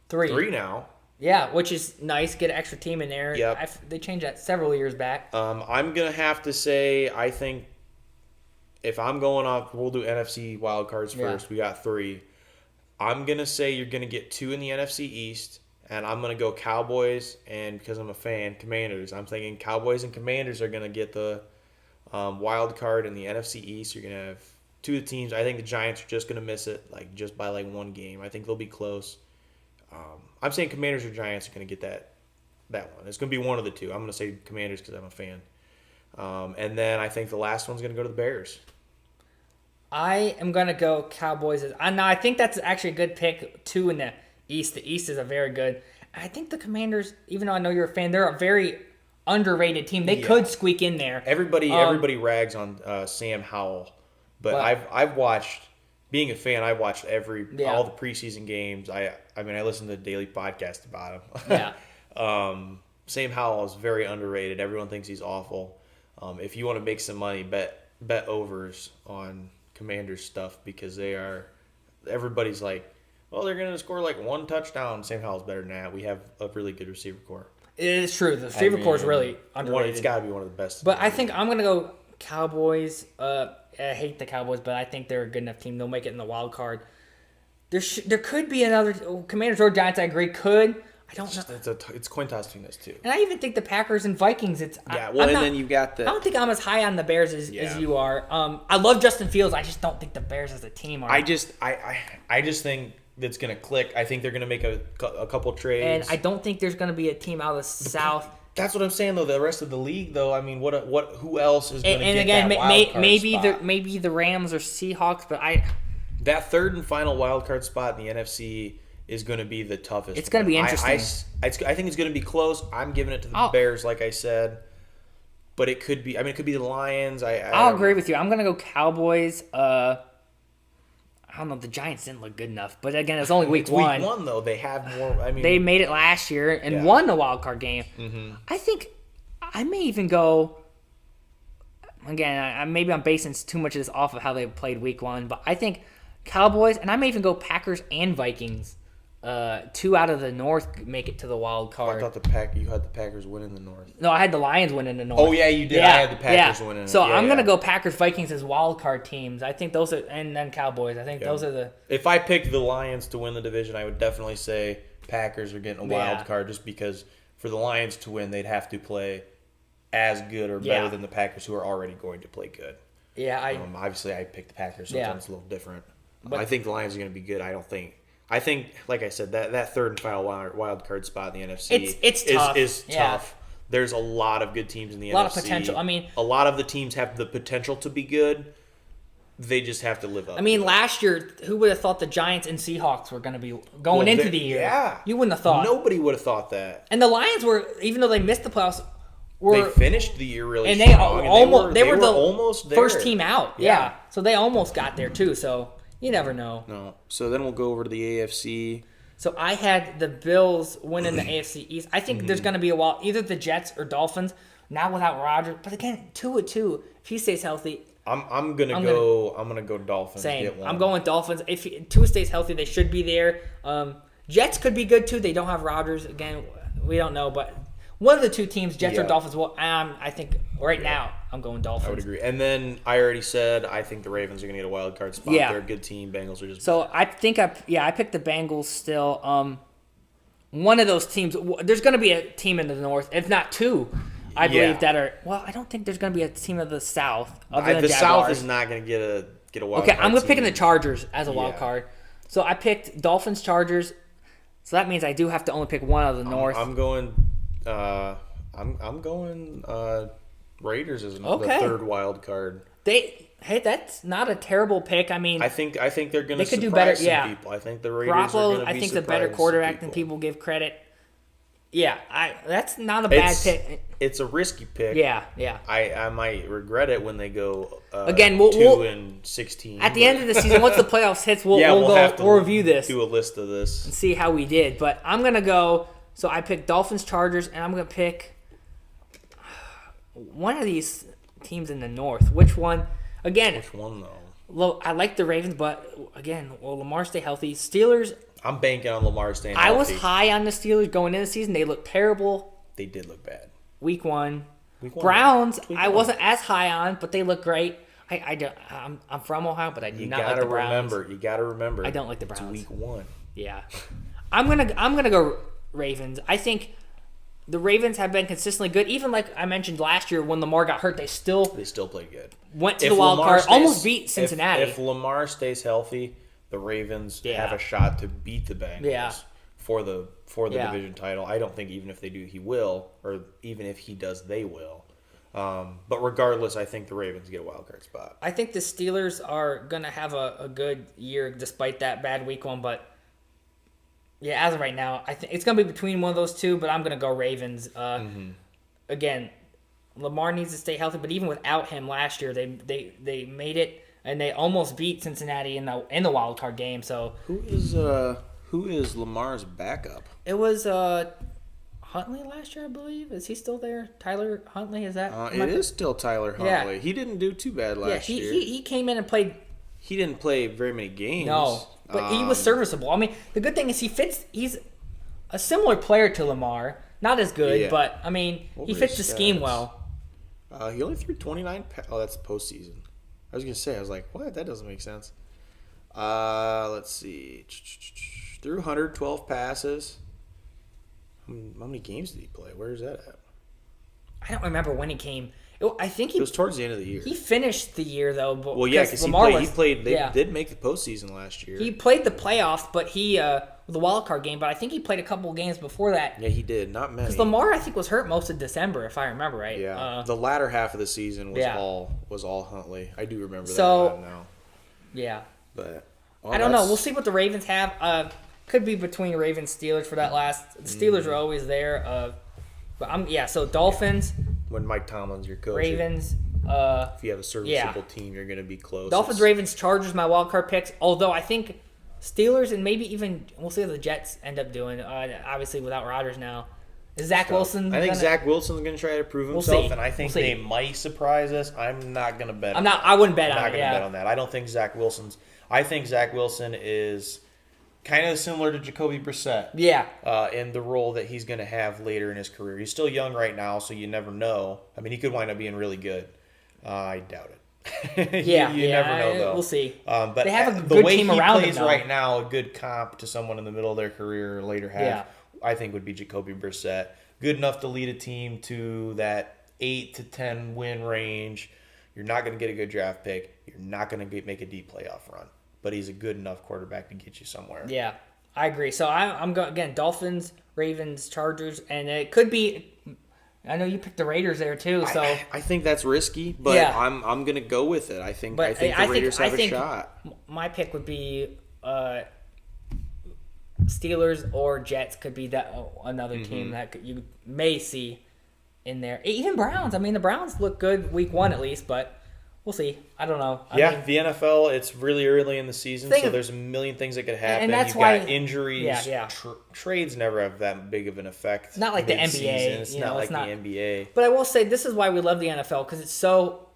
three now.
Yeah, which is nice. Get an extra team in there.
Yep.
They changed that several years back.
I'm going to have to say, I think if I'm going off, we'll do NFC wild cards first. We got 3. I'm going to say you're going to get 2 in the NFC East, and I'm going to go Cowboys, and because I'm a fan, Commanders. I'm thinking Cowboys and Commanders are going to get the wild card in the NFC East. You're going to have 2 of the teams. I think the Giants are just going to miss it, just by 1 game. I think they'll be close. I'm saying Commanders or Giants are going to get that one. It's going to be one of the 2. I'm going to say Commanders because I'm a fan. And then I think the last one's going to go to the Bears.
I am going to go Cowboys. I think that's actually a good pick, 2 in the East. The East is a very good. I think the Commanders, even though I know you're a fan, they're a very underrated team. They could squeak in there.
Everybody rags on Sam Howell, but I've watched. Being a fan, I watched all the preseason games. I listened to the daily podcast about him.
Yeah.
Sam Howell is very underrated. Everyone thinks he's awful. If you want to make some money, bet overs on Commanders stuff because everybody's like, well, they're going to score 1 touchdown. Sam Howell's better than that. We have a really good receiver core.
It is true. The receiver core is really underrated.
It's got to be one of the best.
But I think I'm going to go Cowboys. I hate the Cowboys, but I think they're a good enough team. They'll make it in the wild card. There could be another Commanders or Giants. I agree. Could. I don't know.
It's coin toss between those 2.
And I even think the Packers and Vikings.
Then you got the.
I don't think I'm as high on the Bears as you are. I love Justin Fields. I just don't think the Bears as a team are.
I just think that's gonna click. I think they're gonna make a couple trades.
And I don't think there's gonna be a team out of the South.
That's what I'm saying, though. The rest of the league, though, I mean, who else is going to get
again,
that wild card spot?
maybe the Rams or Seahawks, but
that third and final wild card spot in the NFC is going to be the toughest.
It's going to be interesting.
I think it's going to be close. I'm giving it to the Bears, like I said, but it could be. I mean, it could be the Lions.
I'll agree with you. I'm going to go Cowboys. I don't know. The Giants didn't look good enough, but again, it's only week 1.
Week 1 though, they have more. I mean,
they made it last year and won the wild card game.
Mm-hmm.
I think I may even go. Again, maybe I'm basing too much of this off of how they played week 1, but I think Cowboys and I may even go Packers and Vikings. 2 out of the North make it to the wild card.
I thought you had the Packers winning the North.
No, I had the Lions winning the North.
Oh yeah, you did. I had the Packers winning.
So I'm gonna go Packers, Vikings as wild card teams. I think those are, and then Cowboys. I think those are the.
If I picked the Lions to win the division, I would definitely say Packers are getting a wild card, just because for the Lions to win, they'd have to play as good or better than the Packers, who are already going to play good.
Yeah,
obviously I picked the Packers, so it's a little different. But I think the Lions are going to be good. I think, like I said, that third and final wild card spot in the NFC is tough. There's a lot of good teams in the NFC.
A lot of potential. I mean,
a lot of the teams have the potential to be good. They just have to live up.
I mean, last year, who would have thought the Giants and Seahawks were going to be going into the year?
Yeah.
You wouldn't have thought.
Nobody would have thought that.
And the Lions were, even though they missed the playoffs,
they finished the year really
strong.
And
they were the
almost there.
First team out. Yeah. So they almost got there, too. So you never know.
No. So then we'll go over to the AFC.
So I had the Bills winning the AFC East. I think there's going to be either the Jets or Dolphins. Now without Rodgers, but again, 2-2. If he stays healthy,
I'm gonna go Dolphins.
Same.
Get one.
I'm going Dolphins. If Tua stays healthy, they should be there. Jets could be good too. They don't have Rodgers again. We don't know, but one of the two teams, Jets or Dolphins. Well, I think now I'm going Dolphins.
I would agree. And then I already said I think the Ravens are going to get a wild card spot.
Yeah.
They're a good team. Bengals are just.
So I think I picked the Bengals still. One of those teams. There's going to be a team in the North, if not two. I believe that are. Well, I don't think there's going to be a team of the South.
The South is not going to get a wild card.
Okay, I'm picking the Chargers as a wild card. So I picked Dolphins, Chargers. So that means I do have to only pick one of the North.
I'm going. I'm going Raiders as the third wild card.
That's not a terrible pick. I mean,
I think they're going to
could do better. Yeah,
people. I think the Raiders
Garoppolo,
are going to be
I think the better quarterback than people give credit. Yeah, that's not a bad pick.
It's a risky pick.
Yeah.
I might regret it when they go
again.
2-16
at the end of the season. Once the playoffs hits, we'll review this.
Do a list of this
and see how we did. But I'm gonna go. So I picked Dolphins, Chargers, and I'm gonna pick one of these teams in the North. Which one? Again,
which one though?
I like the Ravens, but again, will Lamar stay healthy? Steelers.
I'm banking on Lamar staying healthy.
I was high on the Steelers going into the season. They looked terrible.
They did look bad.
Week one. Browns, I wasn't as high on, but they look great. I'm from Ohio, but I do not like the Browns.
You gotta remember.
I don't like the Browns.
It's week one.
Yeah, I'm gonna go Ravens. I think the Ravens have been consistently good. Even like I mentioned last year, when Lamar got hurt, they still
played good.
Went to the wild card, almost beat Cincinnati.
If Lamar stays healthy, the Ravens have a shot to beat the Bengals for the division title. I don't think even if they do, he will, or even if he does, they will. But regardless, I think the Ravens get a wild card spot.
I think the Steelers are going to have a good year despite that bad week one. But, yeah, as of right now, I think it's going to be between one of those two, but I'm going to go Ravens. Again, Lamar needs to stay healthy, but even without him last year, they made it, and they almost beat Cincinnati in the wild card game. So
who is Lamar's backup?
It was Huntley last year, I believe. Is he still there? Tyler Huntley, is that?
It is still Tyler Huntley. Yeah. He didn't do too bad last year.
He came in and played.
He didn't play very many games.
No, but he was serviceable. I mean, the good thing is he's a similar player to Lamar. Not as good, but, I mean, he fits the scheme well.
He only threw 29 that's postseason. I was going to say, I was like, what? That doesn't make sense. Let's see. Threw 112 passes. How many games did he play? Where is that at?
I don't remember when he came. I think
it was towards the end of the year.
He finished the year though. But
because he played. They did make the postseason last year.
He played the playoffs, but the wild card game. But I think he played a couple of games before that.
Yeah, he did. Not many.
Because Lamar, I think, was hurt most of December, if I remember right.
Yeah, the latter half of the season was all Huntley. I do remember that now.
Yeah,
but
I don't know. We'll see what the Ravens have. Could be between Ravens Steelers for that last. The Steelers are always there. But so Dolphins.
When Mike Tomlin's your coach.
Ravens.
If you have a serviceable team, you're going to be close.
Dolphins, Ravens, Chargers, my wild card picks. Although I think Steelers and maybe even we'll see what the Jets end up doing. Obviously without Rodgers now. Is Zach Wilson?
I think Zach Wilson's going to try to prove himself, and I think they might surprise us. I'm not going to bet.
I wouldn't bet on it.
I'm not going to bet on that. I don't think Zach Wilson's. I think Zach Wilson is kind of similar to Jacoby Brissett.
Yeah.
In the role that he's going to have later in his career. He's still young right now, so you never know. I mean, he could wind up being really good. I doubt it. you never know, though.
We'll see.
But
they have a good team around him,
the way he plays right now, a good comp to someone in the middle of their career or later half, I think would be Jacoby Brissett. Good enough to lead a team to that 8 to 10 win range. You're not going to get a good draft pick. You're not going to make a deep playoff run. But he's a good enough quarterback to get you somewhere.
Yeah, I agree. So I'm going again. Dolphins, Ravens, Chargers, and it could be. I know you picked the Raiders there too. So
I think that's risky, but I'm going to go with it. I think the Raiders have a shot.
My pick would be Steelers or Jets. Could be another team that you may see in there. Even Browns. I mean, the Browns look good week one at least, but. We'll see. I don't know.
I mean, the NFL, it's really early in the season, so there's a million things that could happen.
And that's why
injuries. Trades never have that big of an effect.
Not like the NBA.
It's not like the NBA.
But I will say this is why we love the NFL, because it's so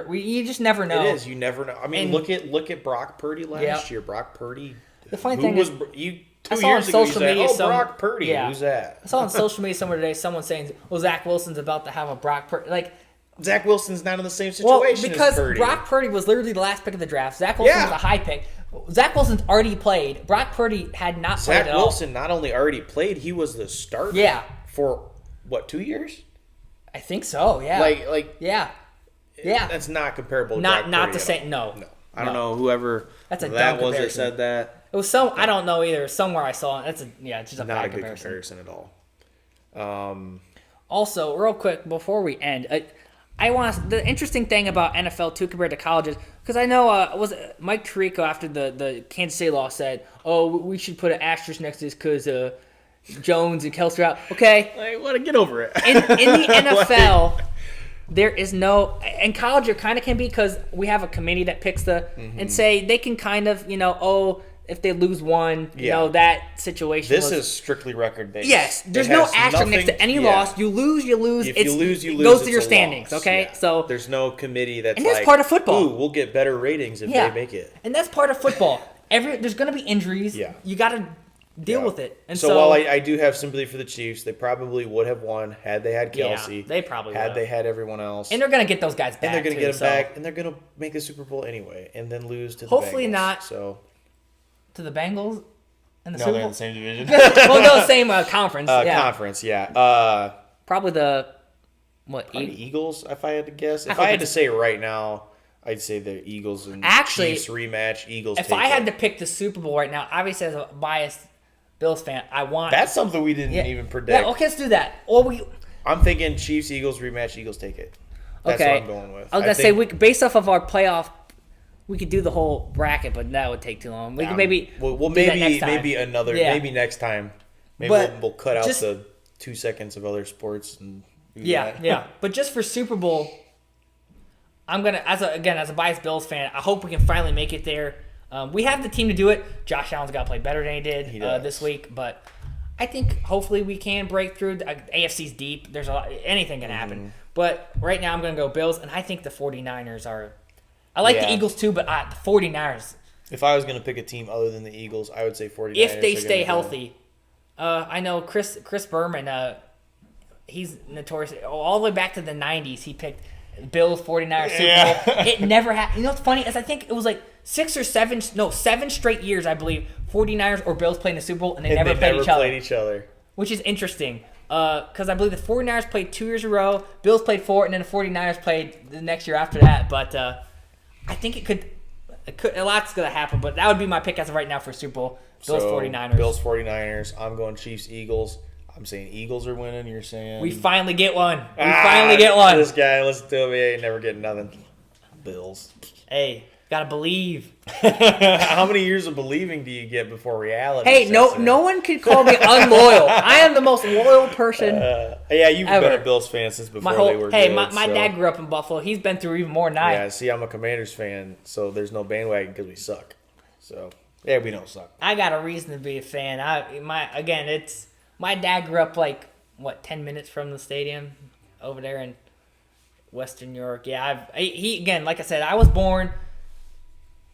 you just never know.
It is. You never know. I mean, look at Brock Purdy last year. Brock Purdy.
The funny thing is,
2
saw on
years ago, you
social
said,
media
Brock Purdy.
yeah.
Who's that?
I saw on social media somewhere today someone saying, "Well, Zach Wilson's about to have a Brock Purdy." Like,
Zach Wilson's not in the same
well,
situation
because
as Purdy.
Brock Purdy was literally the last pick of the draft. Zach Wilson
Yeah.
was a high pick. Zach Wilson's already played. Brock Purdy had not played
Zach
at all.
Wilson not only already played, he was the starter.
Yeah.
For what, 2 years?
I think so. Yeah.
Like
yeah. Yeah.
that's not comparable. To
Not
Brock
the
Purdy
same.
at
No.
all. No, I don't know whoever
That's a
that
dumb
was that
comparison.
said that.
It was some. I don't know either. Somewhere I saw it. It's just a
Not
bad
a good
comparison.
comparison at all.
Also, real quick before we end, I want the interesting thing about NFL too compared to colleges, because I know was Mike Tirico after the Kansas City loss said, "Oh, we should put an asterisk next to this because Jones and Kelsey are out." Okay,
I want to get over it.
in the NFL, there is no. In college, it kind of can be because we have a committee that picks and say they can kind of if they lose one, that situation.
This is strictly record based.
Yes, there's no asterisk next to any loss. You lose, you lose.
If
It
you lose,
goes to
it's
your
a
standings.
loss.
Okay,
Yeah.
so
there's no committee that's
And that's
like,
part of football.
Ooh, we'll get better ratings if they make it.
and that's part of football. There's going to be injuries.
Yeah.
You got to deal with it. And
so while I do have sympathy for the Chiefs, they probably would have won had they had Kelsey.
they probably
had
would.
they had everyone else.
and they're going to get those guys back.
And they're going to
too,
get them
so-
back, and they're going to make the Super Bowl anyway, and then lose to the
Hopefully
Bengals.
not.
So
to the Bengals and the
no,
Super
they're in
Bowl.
the same division.
Well, no, same conference. yeah,
Conference, yeah.
probably the
Probably Eagles, if I had to guess. If
hope
I had to
it's-
say right now, I'd say the Eagles and
Actually,
Chiefs rematch. Eagles.
If
take
I had
it.
to pick the Super Bowl right now, obviously as a biased Bills fan, I want.
That's something we didn't
Yeah.
even predict.
Yeah, okay, let's do that. Or we.
I'm thinking Chiefs, Eagles rematch. Eagles take it. That's
Okay.
what I'm going with.
I was gonna say based off of our playoff, we could do the whole bracket, but that would take too long. We could maybe
Well,
do that next time.
maybe another.
Yeah.
Maybe next time. Maybe
But
we'll cut out
just-
the 2 seconds of other sports and. do
Yeah,
that.
yeah. But just for Super Bowl, I'm gonna as a biased Bills fan, I hope we can finally make it there. We have the team to do it. Josh Allen's got to play better than he did
does.
this week, but I think hopefully we can break through. The AFC's deep. There's anything can happen. But right now I'm gonna go Bills, and I think the 49ers are. I like the
Yeah.
Eagles too, but the 49ers,
If I was going to pick a team other than the Eagles, I would say 49ers.
if they
are
stay
gonna go.
healthy. I know Chris Berman. He's notorious. All the way back to the 90s, he picked Bills 49ers Super
Yeah.
Bowl. It never happened. You know what's funny is I think it was like 7 straight years, I believe, 49ers or Bills played in the Super Bowl, and they never played each other, which is interesting. Because I believe the 49ers played 2 years in a row, Bills played 4, and then the 49ers played the next year after that. But I think it could a lot's going to happen, but that would be my pick as of right now for Super Bowl. Bills 49ers.
Bills 49ers. I'm going Chiefs Eagles. I'm saying Eagles are winning. You're saying
We finally get one. We finally get one.
This guy, listen to me. Ain't never getting nothing. Bills.
Hey, gotta believe.
How many years of believing do you get before reality?
Hey,
sets in?
no one can call me unloyal. I am the most loyal person.
Yeah, you've
ever.
been a Bills fan since before
My whole
they were
hey,
good.
my
so-
dad grew up in Buffalo. He's been through even more than I.
Yeah, see, I'm a Commanders fan, so there's no bandwagon because we suck. So yeah, we don't suck.
I got a reason to be a fan. It's my dad grew up 10 minutes from the stadium over there in Western New York. Yeah, he again, like I said, I was born.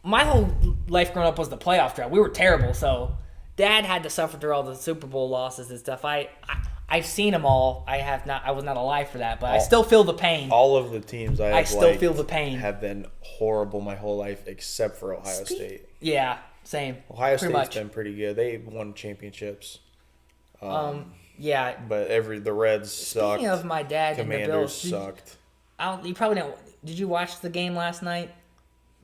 My whole life growing up was the playoff drought. We were terrible, so Dad had to suffer through all the Super Bowl losses and stuff. I've seen them all. I was not alive for that, but I still feel the pain.
All of the teams I
still feel the pain.
have been horrible my whole life except for Ohio State.
Yeah, same.
Ohio
Pretty
State's
much.
been pretty good. They won championships.
Yeah.
But the Reds sucked.
Speaking of my dad and the
Commanders
Bills,
sucked.
you probably didn't. Did you watch the game last night?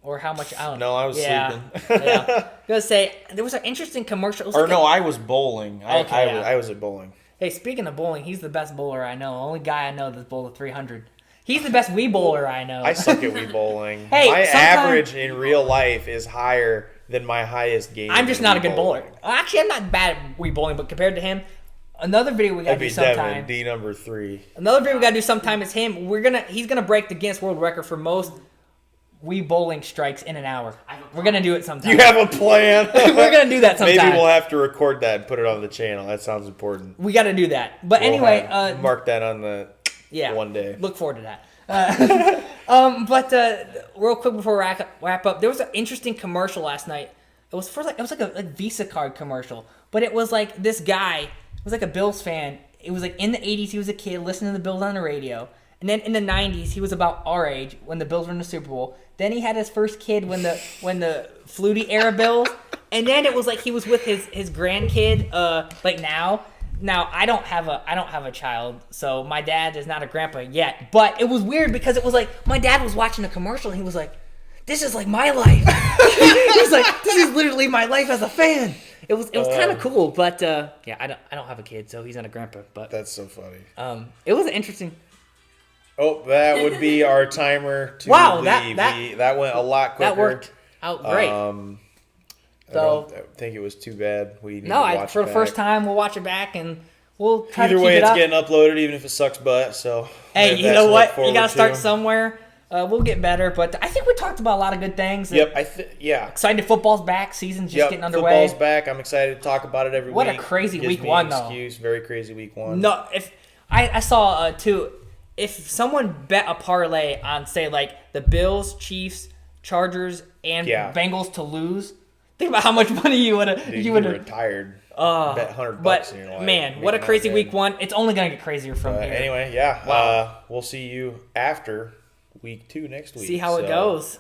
Or how much? I don't know.
No, I was
yeah.
sleeping.
Yeah. I was gonna say there was an interesting commercial. It was
Or
like
no, I was bowling.
Okay, yeah.
I was at bowling.
Hey, speaking of bowling, he's the best bowler I know. Only guy I know that's bowled a 300. He's the best Wii bowler I know.
I suck at Wii bowling.
Hey,
my
sometime-
average in real life is higher than my highest game.
I'm just
in
not a
Wii
good
bowling.
bowler. Actually, I'm not bad at Wii bowling, but compared to him, another video we gotta
That'd
do
be
sometime.
Devin, D number 3.
Another video we gotta do sometime is him. He's gonna break the Guinness World Record for most Wii bowling strikes in an hour. We're gonna do it sometime.
You have a plan?
We're gonna do that sometime.
Maybe we'll have to record that and put it on the channel. That sounds important.
We gotta do that. But
We'll
anyway,
have- mark that on the one day.
Look forward to that. But real quick before we wrap up, there was an interesting commercial last night. It was like a Visa card commercial, but it was like this guy. It was like a Bills fan. It was like in the 80s, he was a kid listening to the Bills on the radio. And then in the 90s, he was about our age when the Bills were in the Super Bowl. Then he had his first kid when the Flutie era Bills. And then it was like he was with his grandkid like now. Now I don't have a child, so my dad is not a grandpa yet. But it was weird because it was like my dad was watching a commercial and he was like, "This is like my life." He was like, "This is literally my life as a fan." It was kind of cool, but yeah, I don't have a kid, so he's not a grandpa. But
That's so funny.
it was interesting.
Oh, that would be our timer to
Wow,
leave. That went a lot quicker.
That worked out great.
I don't think it was too bad. We need to watch
for
it
the first
back.
time, we'll watch it back, and we'll try
Either
to keep
way,
it
it's
up.
getting uploaded, even if it sucks butt. So
Hey, you
that's
know
to
what?
look forward
You gotta start
to.
somewhere. We'll get better, but I think we talked about a lot of good things.
Yep, yeah.
Excited football's back. Season's just getting underway.
Football's back. I'm excited to talk about it every week.
What a crazy
Gives
week
me
one,
an
though.
Excuse. Very crazy week one.
No, if I saw too, if someone bet a parlay on say like the Bills, Chiefs, Chargers, and Bengals to lose, think about how much money you would have.
You would have retired. Bet $100
But
in your life.
man, what a crazy week one! It's only gonna get crazier from here.
Anyway, yeah.
Wow.
We'll see you after week 2 next week.
See how it goes.